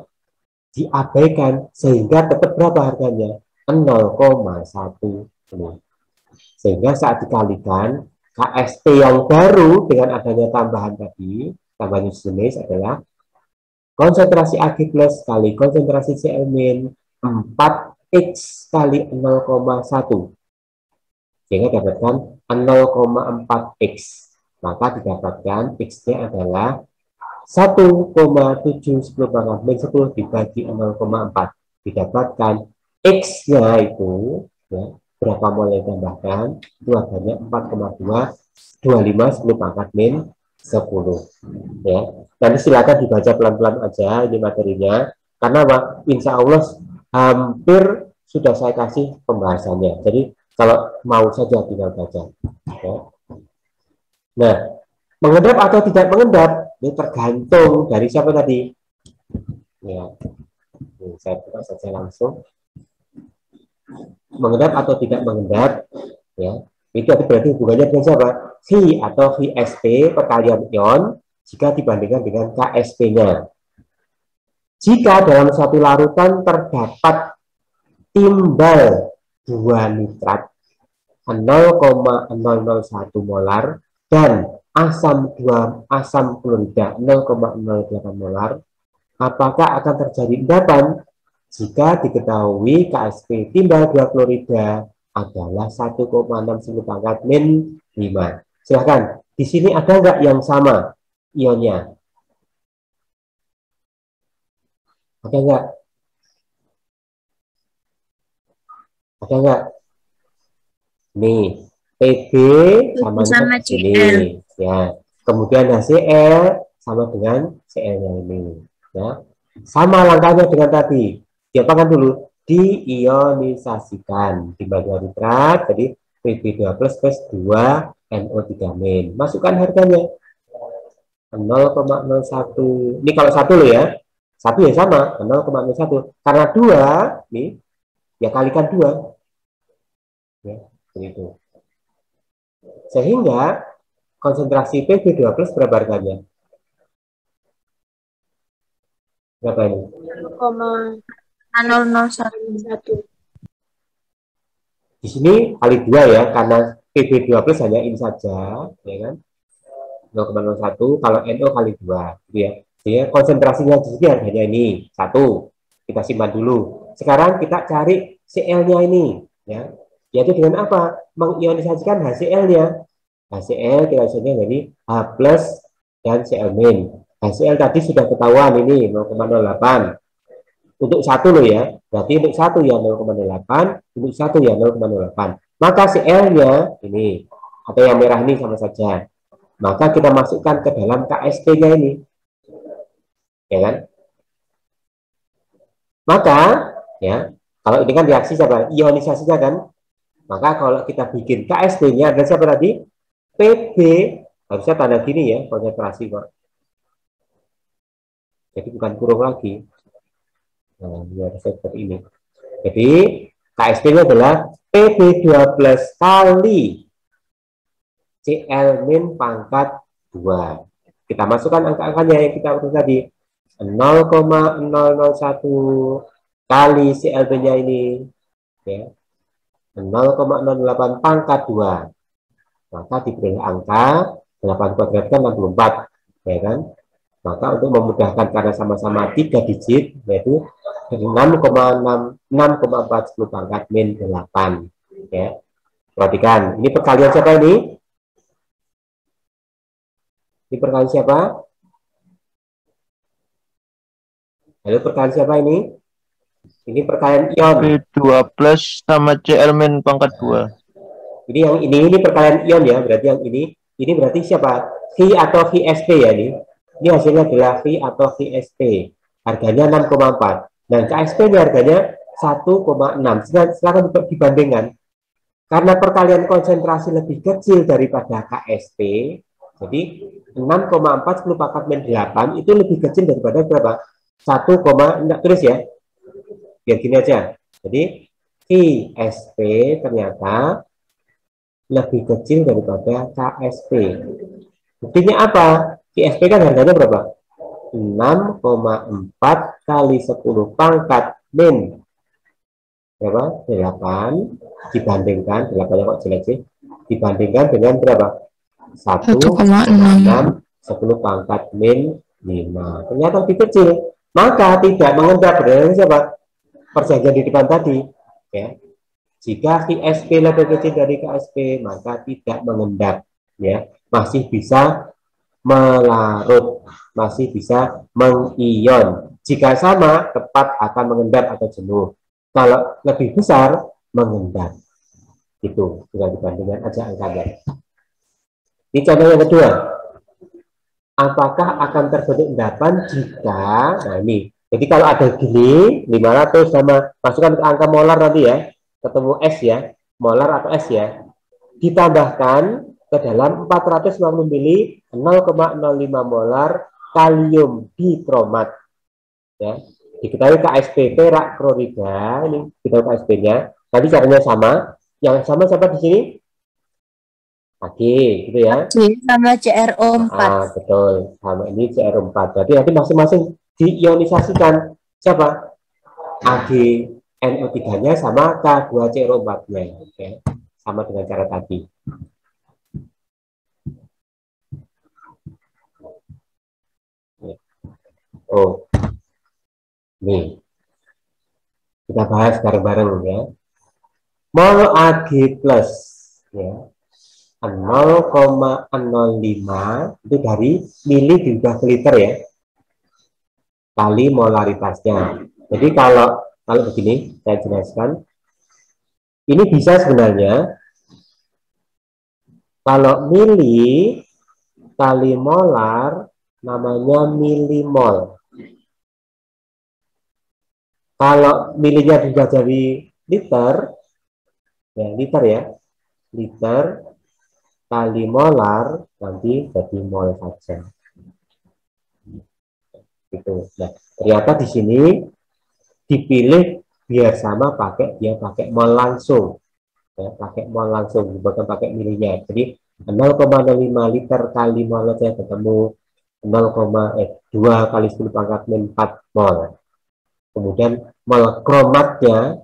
diabaikan sehingga tetap berapa harganya? 0,1. Sehingga saat dikalikan, KSP yang baru dengan adanya tambahan tadi, tambahan jenis adalah konsentrasi Ag plus kali konsentrasi Cl min 4X kali 0,1. Sehingga dapatkan 0,4X. Maka didapatkan X-nya adalah 1,710 pangkat min 10 dibagi 0,4. Didapatkan X-nya itu, ya, berapa mol yang ditambahkan? Itu adanya 4,225 10 pangkat min 10. Ya. Nanti silakan dibaca pelan-pelan aja ini materinya. Karena Pak, insya Allah hampir sudah saya kasih pembahasannya. Jadi kalau mau saja tinggal baca. Ya. Nah, mengendap atau tidak mengendap ini tergantung dari siapa tadi. Ya, ini saya buka saja langsung. Mengendap atau tidak mengendap, ya, itu berarti hubungannya dengan siapa? V atau VSP perkalian ion jika dibandingkan dengan KSP-nya. Jika dalam suatu larutan terdapat timbal 2 nitrat 0,001 molar dan asam klorida 0,08 molar, apakah akan terjadi endapan? Jika diketahui KSP timbal 2 klorida adalah 1,60 pangkat min 5. Silahkan, di sini ada nggak yang sama ionnya? Ada nggak? Ada nggak? Nih, PB sama ini, ya. Kemudian HCl sama dengan Cl-nya ini, ya. Sama langkahnya dengan tadi. Diapakan dulu? Diionisasikan. Timbal 2 nitrat, jadi Pb2 plus 2 NO3 min. Masukkan harganya 0,01. Ini kalau satu loh ya. Satu ya sama 0,01. Karena 2 nih, ya kalikan 2. Ya, begitu. Sehingga konsentrasi Pb2 plus berapa harganya? Berapa ini? 0,001. Di sini kali 2 ya, karena Pb2 plus hanya in saja, ya kan? 0,01, kalau NO kali 2, gitu ya. Jadi konsentrasinya di sini harganya ini 1. Kita simpan dulu. Sekarang kita cari Cl-nya ini, ya. Yaitu dengan apa? Mengionisasikan HCl-nya. HCl kita hasilnya jadi H plus dan Cl min. HCl tadi sudah ketahuan ini 0,08. Untuk satu loh ya, berarti untuk satu ya 0,08, untuk satu ya 0,08. Maka Cl-nya ini, atau yang merah ini sama saja. Maka kita masukkan ke dalam KSP-nya ini. Ya kan? Maka, ya, kalau ini kan reaksi siapa? Ionisasinya kan? Maka kalau kita bikin KSP-nya ada siapa tadi? PB, harusnya tanda gini ya, konsentrasi kok. Jadi bukan kurung lagi. Nah, harusnya seperti ini. Jadi, KSP-nya adalah PB2 plus kali Cl min pangkat 2. Kita masukkan angka-angkanya yang kita urus tadi. 0,001 kali Cl-nya ini. Ya. 0,08 pangkat 2. Maka diberi angka 8 kuadrat kan 64, ya kan? Maka untuk memudahkan karena sama-sama 3 digit, yaitu 6,410 pangkat min 8. Ya. Perhatikan, ini perkalian siapa ini? Ini perkalian siapa? Halo, perkalian siapa ini? Ini perkalian ion. P2 plus sama Cl min pangkat 2. Jadi yang ini perkalian ion ya, berarti yang ini berarti siapa? V atau VSP ya ini. Ini hasilnya adalah V atau VSP. Harganya 6,4. Dan KSP ini harganya 1,6. Silakan dibandingkan. Karena perkalian konsentrasi lebih kecil daripada KSP, jadi 6,4 10 pangkat min 8 itu lebih kecil daripada berapa? 1, enggak tulis ya. Biar gini aja. Jadi VSP ternyata lebih kecil daripada KSP. Buktinya apa? VSP kan harganya berapa? 6,4 kali 10 pangkat min berapa? 8 dibandingkan 8 kok jelek sih? Dibandingkan dengan berapa? 1,6 10 pangkat min 5. Ternyata lebih kecil. Maka tidak mengendap. Berdasarkan siapa? Perjanjian di depan tadi. Ya. Jika VSP lebih kecil dari KSP, maka tidak mengendap. Ya. Masih bisa melarut, masih bisa mengion. Jika sama, tepat akan mengendap atau jenuh. Kalau lebih besar, mengendap. Itu tinggal dibandingkan aja angkanya. Ini contoh yang kedua. Apakah akan terbentuk endapan jika, nah ini, jadi kalau ada gini, 500 sama, masukkan ke angka molar nanti ya, ketemu S ya, molar atau S ya, ditambahkan ke dalam 450 mili 0,05 molar kalium dikromat. Ya, diketahui KSP perak klorida, ini kita KSP-nya. Nanti caranya sama. Yang sama siapa di sini? Oke, gitu ya. Sama CrO4. Betul. Sama ini CrO4. Jadi nanti masing-masing diionisasikan siapa? AgNO3-nya sama K2CrO4-nya. Oke. Sama dengan cara tadi. Oh, nih kita bahas bareng-bareng ya. Mol Ag plus ya 0,05 itu dari mili diubah ke liter ya, kali molaritasnya. Jadi kalau begini saya jelaskan, ini bisa sebenarnya kalau mili kali molar namanya milimol. Kalau milinya juga jadi liter, ya liter ya, liter kali molar nanti jadi mol saja. Itu. Nah, ternyata di sini dipilih biar sama dia pakai mol langsung, ya, pakai mol langsung bukan pakai milinya. Jadi 0,05 liter kali mol saya ketemu 2 kali 10 pangkat min 4 mol. Kemudian mol kromatnya,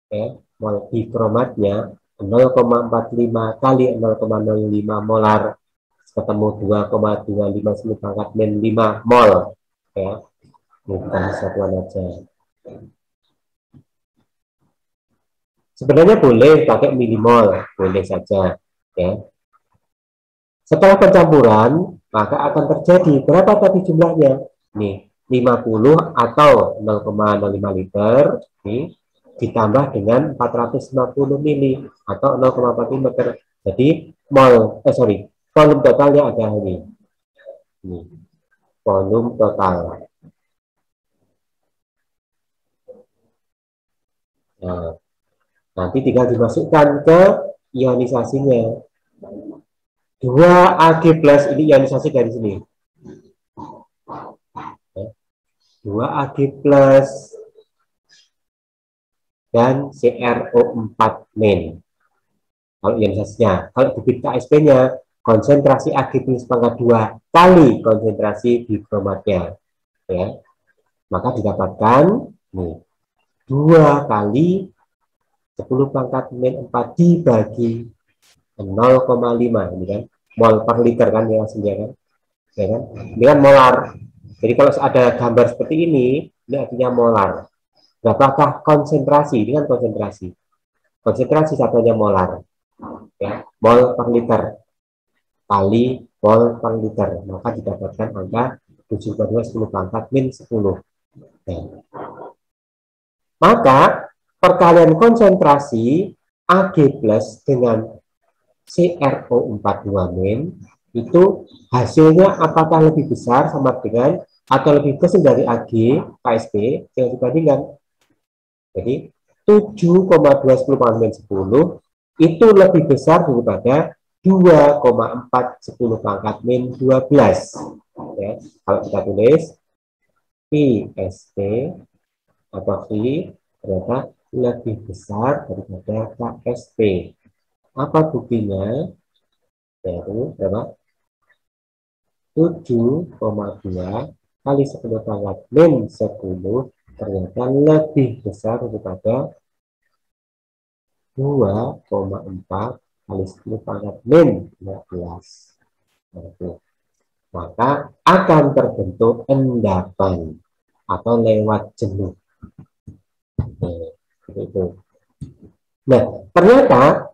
ya, mol dikromatnya 0,45 kali 0,05 molar ketemu 2,25 pangkat min 5 mol. Ya, bukan satuan aja. Sebenarnya boleh pakai milimol, boleh saja. Ya. Setelah pencampuran, maka akan terjadi berapa tadi jumlahnya? Nih, 50 atau 0,05 liter nih, ditambah dengan 450 mili atau 0,45 liter. Jadi volume totalnya ada ini. Nih, volume total. Nah, nanti tinggal dimasukkan ke ionisasinya. 2Ag plus ini ionisasi dari sini. 2Ag plus dan CrO4 min. Kalau ionisasinya, kalau bibit KSP-nya, konsentrasi Ag plus pangkat 2 kali konsentrasi dikromatnya. Ya. Maka didapatkan nih, 2 kali 10 pangkat min 4 dibagi 0,5 ini kan, mol per liter kan ya hasilnya kan. Ya kan? Ini kan molar. Jadi kalau ada gambar seperti ini artinya molar. Berapakah konsentrasi? Ini kan konsentrasi. Konsentrasi satunya molar. Ya, mol per liter kali mol per liter, maka didapatkan angka 7,2 10 pangkat min 10. Nah, maka perkalian konsentrasi Ag plus dengan CrO42 min itu hasilnya apakah lebih besar sama dengan atau lebih kecil dari Ag KSP, yang dibandingkan. Jadi 7,2 10 itu lebih besar daripada 2,4 10 pangkat min 12. Ya, kalau kita tulis PSP atau V ternyata lebih besar daripada KSP. Apa buktinya? Yaitu berapa? 7,2 kali 10 pangkat min 10 ternyata lebih besar daripada 2,4 kali 10 pangkat min 12. Maka akan terbentuk endapan atau lewat jenuh. Itu. Nah, ternyata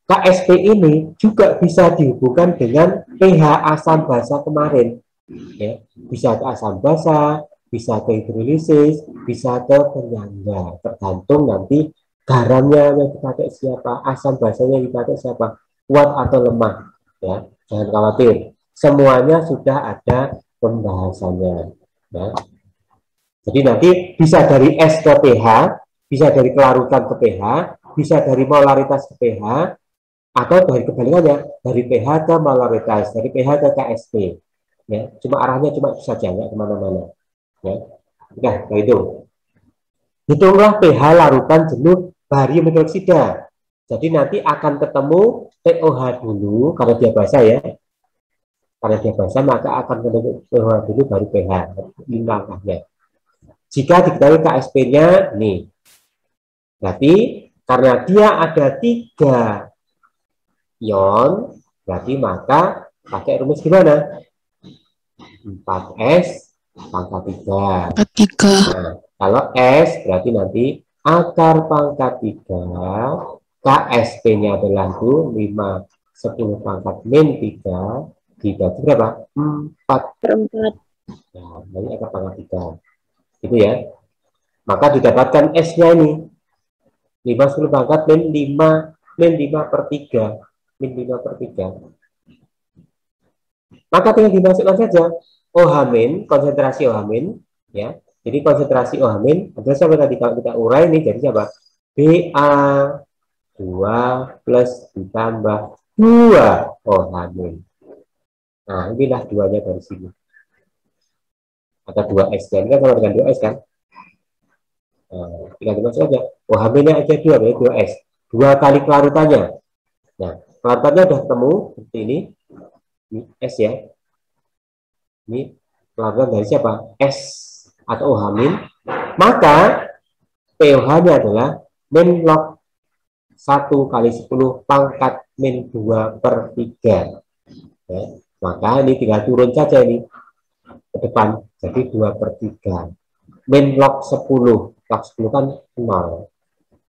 KSP ini juga bisa dihubungkan dengan pH asam basa kemarin. Ya, bisa ke asam basa, bisa ke hidrolisis, bisa ke penyangga. Tergantung nanti garamnya yang dipakai siapa, asam basanya yang dipakai siapa, kuat atau lemah. Ya, jangan khawatir, semuanya sudah ada pembahasannya. Ya. Jadi nanti bisa dari S ke pH, bisa dari kelarutan ke pH, bisa dari molaritas ke pH, atau dari kebalikannya, dari pH ke molaritas, dari pH ke KSP. Ya, cuma arahnya cuma itu saja, nggak kemana-mana. Ya, nah itu. Hitunglah pH larutan jenuh barium hidroksida. Jadi nanti akan ketemu POH dulu, karena dia basah ya. Karena dia basah maka akan ketemu POH dulu baru pH. Ini langkahnya. Jika diketahui KSP-nya, nih. Berarti karena dia ada 3 ion, berarti maka pakai rumus gimana? 4S pangkat 3. Nah, kalau S berarti nanti akar pangkat 3, KSP-nya adalah 5 10 pangkat min 3, dibagi berapa? 4. Nah, ini akar pangkat 3. Itu ya. Maka didapatkan S-nya ini 5 10 pangkat min 5 per 3. Min 5 per 3. Maka tinggal dimasukkan saja OH-, konsentrasi OH-, ya. Jadi konsentrasi OH- adalah siapa tadi kalau kita urai ini jadi siapa? Ba2 plus ditambah 2 OH-. Nah, inilah 2-nya dari sini. Atau 2S kan, kan sama dengan 2S kan? Nah, tinggal dimasukkan saja. OH-nya aja 2, berarti 2S. 2 kali kelarutannya. Nah, kelarutannya sudah ketemu seperti ini. Ini S ya. Ini kelarutan dari siapa? S atau OH-. Maka POH-nya adalah min log 1 kali 10 pangkat min 2 per 3. Ya. Maka ini tinggal turun saja ini ke depan. Jadi 2 per 3. Min log 10. Log 10 kan 0.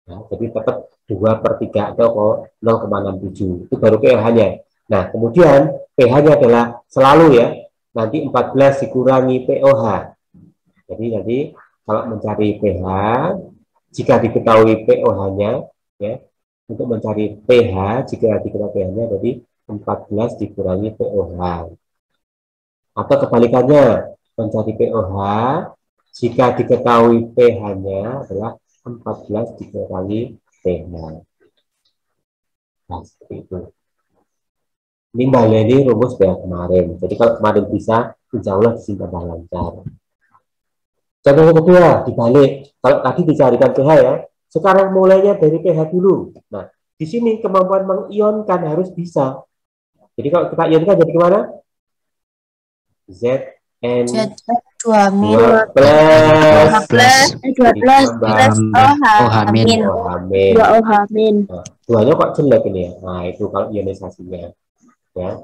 Ya, jadi tetap 2 per 3 atau 0,67. Itu baru POH-nya. Nah, kemudian pH-nya adalah selalu ya, nanti 14 dikurangi POH. Jadi nanti kalau mencari pH, jika diketahui POH-nya, ya, untuk mencari pH, jika diketahui pH-nya, jadi 14 dikurangi POH. Atau kebalikannya, mencari POH, jika diketahui pH-nya adalah 14 dikurangi pH. Nah, seperti itu. Ini balik ini rumus ya kemarin. Jadi kalau kemarin bisa, insya Allah di sini tambah lancar. Contoh yang kedua, dibalik. Kalau tadi dicarikan pH ya, sekarang mulainya dari pH dulu. Nah, di sini kemampuan mengionkan harus bisa. Jadi kalau kita ionkan jadi kemana? ZN 2 min 2 plus OH min 2 OH min. Nah, duanya kok jelek ini ya. Nah, itu kalau ionisasinya. Ya.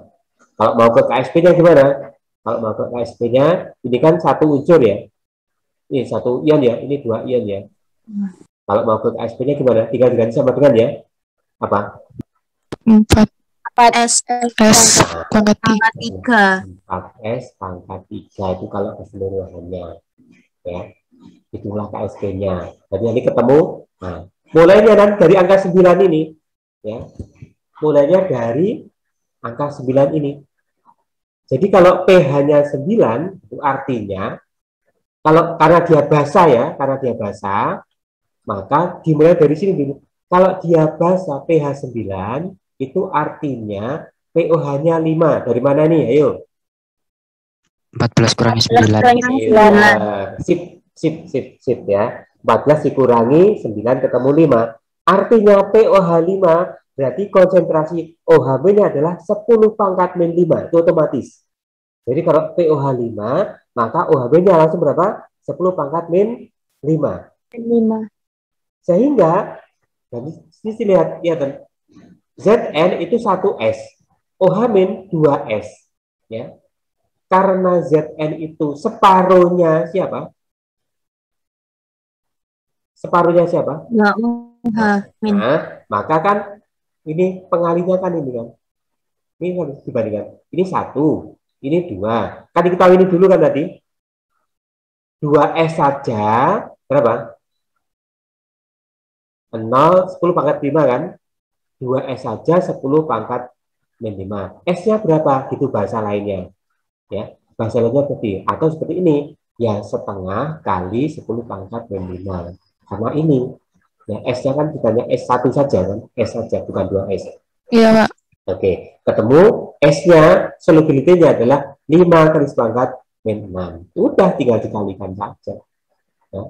Kalau mau ke KSP-nya gimana? Kalau mau ke KSP-nya, ini kan satu unsur ya. Ini satu ion ya, ini 2 ion ya. Kalau mau ke KSP-nya gimana? Tinggal diganti sama dengan ya. Apa? 4. 4S pangkat 3. 4S pangkat 3 itu kalau keseluruhannya. Ya. Itulah KSP-nya. Jadi nanti ketemu. Nah, mulainya kan dari angka 9 ini. Ya. Mulainya dari angka 9 ini. Jadi kalau pH-nya 9, itu artinya karena dia basah ya, maka dimulai dari sini dulu. Kalau dia basah pH 9, itu artinya pOH-nya 5. Dari mana nih? Ayo. 14 kurangi 9. Sip ya. 14 dikurangi 9 ketemu 5. Artinya pOH 5 berarti konsentrasi OH-nya adalah 10 pangkat min 5. Itu otomatis. Jadi kalau pOH 5, maka OH-nya langsung berapa? 10 pangkat min 5. Sehingga, sini lihat kan, Zn itu 1S, OH min 2S. Ya. Karena Zn itu separuhnya siapa? Separuhnya siapa? Ya, OH min. Nah, maka kan ini pengalinya kan ini kan. Ini harus dibandingkan. Ini 1, ini 2. Kan diketahui ini dulu kan tadi. 2S saja berapa? 0, 10 pangkat 5 kan? 2S saja 10 pangkat min 5. S-nya berapa? Gitu bahasa lainnya. Ya, bahasa lainnya seperti atau seperti ini. Ya, setengah kali 10 pangkat min 5. Karena ini ya, S-nya kan bukannya S1 saja kan? S saja, bukan 2S. Iya, Pak. Oke, ketemu S-nya, solubility-nya adalah 5 kali sepangkat min 6. Udah tinggal dikalikan saja. Ya.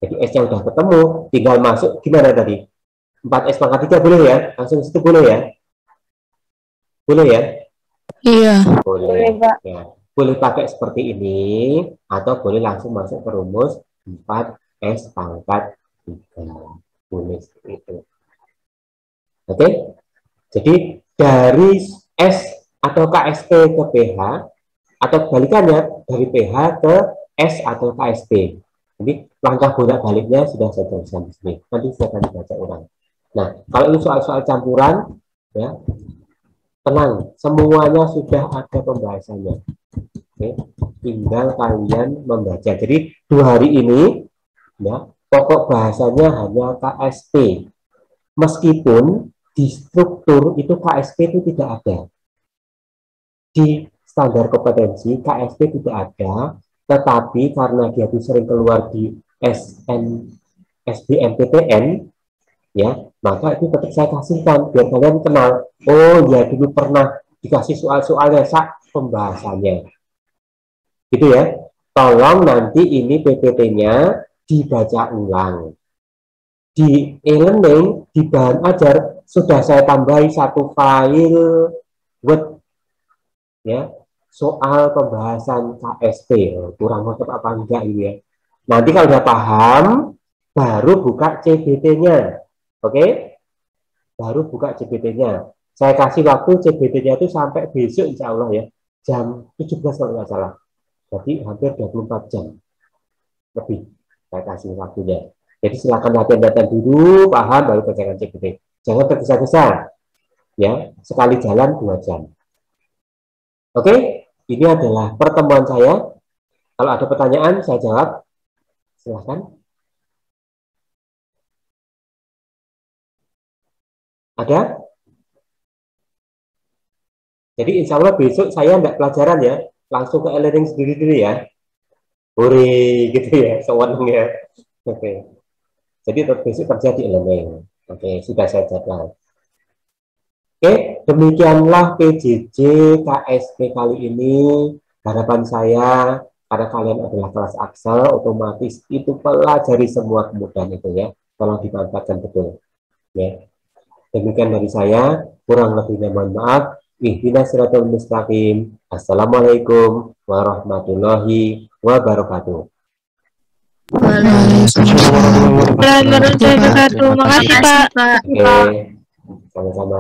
Jadi S-nya udah ketemu, tinggal masuk gimana tadi? 4S pangkat 3 boleh ya? Langsung situ boleh ya? Boleh ya? Iya. Boleh, Pak. Ya. Boleh pakai seperti ini, atau boleh langsung masuk ke rumus 4S pangkat 3. Boleh seperti itu. Oke? Jadi, dari S atau KSP ke pH, atau kebalikannya, dari pH ke S atau KSP. Jadi langkah bolak-baliknya sudah saya jelaskan di sini. Nanti saya akan baca ulang. Nah, kalau ini soal-soal campuran, ya, tenang, semuanya sudah ada pembahasannya. Oke, tinggal kalian membaca. Jadi 2 hari ini, ya, pokok bahasanya hanya KSP. Meskipun di struktur itu KSP itu tidak ada. Di standar kompetensi KSP tidak ada. Tetapi karena dia itu sering keluar di SBMPTN, ya, maka itu tetap saya kasihkan biar kalian kenal. Oh ya, dulu pernah dikasih soal-soalnya sak pembahasannya, gitu ya. Tolong nanti ini PPT-nya dibaca ulang. Di e-learning, di bahan ajar sudah saya tambahi 1 file Word, ya. Soal pembahasan KSP, kurang lengkap apa enggak ini ya. Nanti kalau udah paham, baru buka CBT-nya. Oke? Baru buka CBT-nya. Saya kasih waktu CBT-nya itu sampai besok insya Allah ya. Jam 17 kalau nggak salah. Jadi hampir 24 jam. Lebih saya kasih waktunya. Jadi silakan latihan-latihan dulu, paham, baru kerjakan CBT. Jangan tergesa-gesa. Ya, sekali jalan 2 jam. Oke? Ini adalah pertemuan saya. Kalau ada pertanyaan, saya jawab. Silahkan. Ada? Jadi insya Allah besok saya enggak pelajaran ya. Langsung ke e-learning sendiri-sendiri ya. Hore, gitu ya. Sewenang ya. Oke. Jadi besok kerja di e-learning. Oke, sudah saya jadwal. Oke, demikianlah PJJ KSP kali ini. Harapan saya, karena kalian adalah kelas Aksel, otomatis itu pelajari semua kemudahan itu ya. Tolong dimanfaatkan betul. Ya. Demikian dari saya, kurang lebihnya mohon maaf. Ihdinas siratal mustaqim. Assalamualaikum warahmatullahi wabarakatuh. Waalaikumsalam warahmatullahi wabarakatuh. Makasih, Pak. Oke, sama-sama.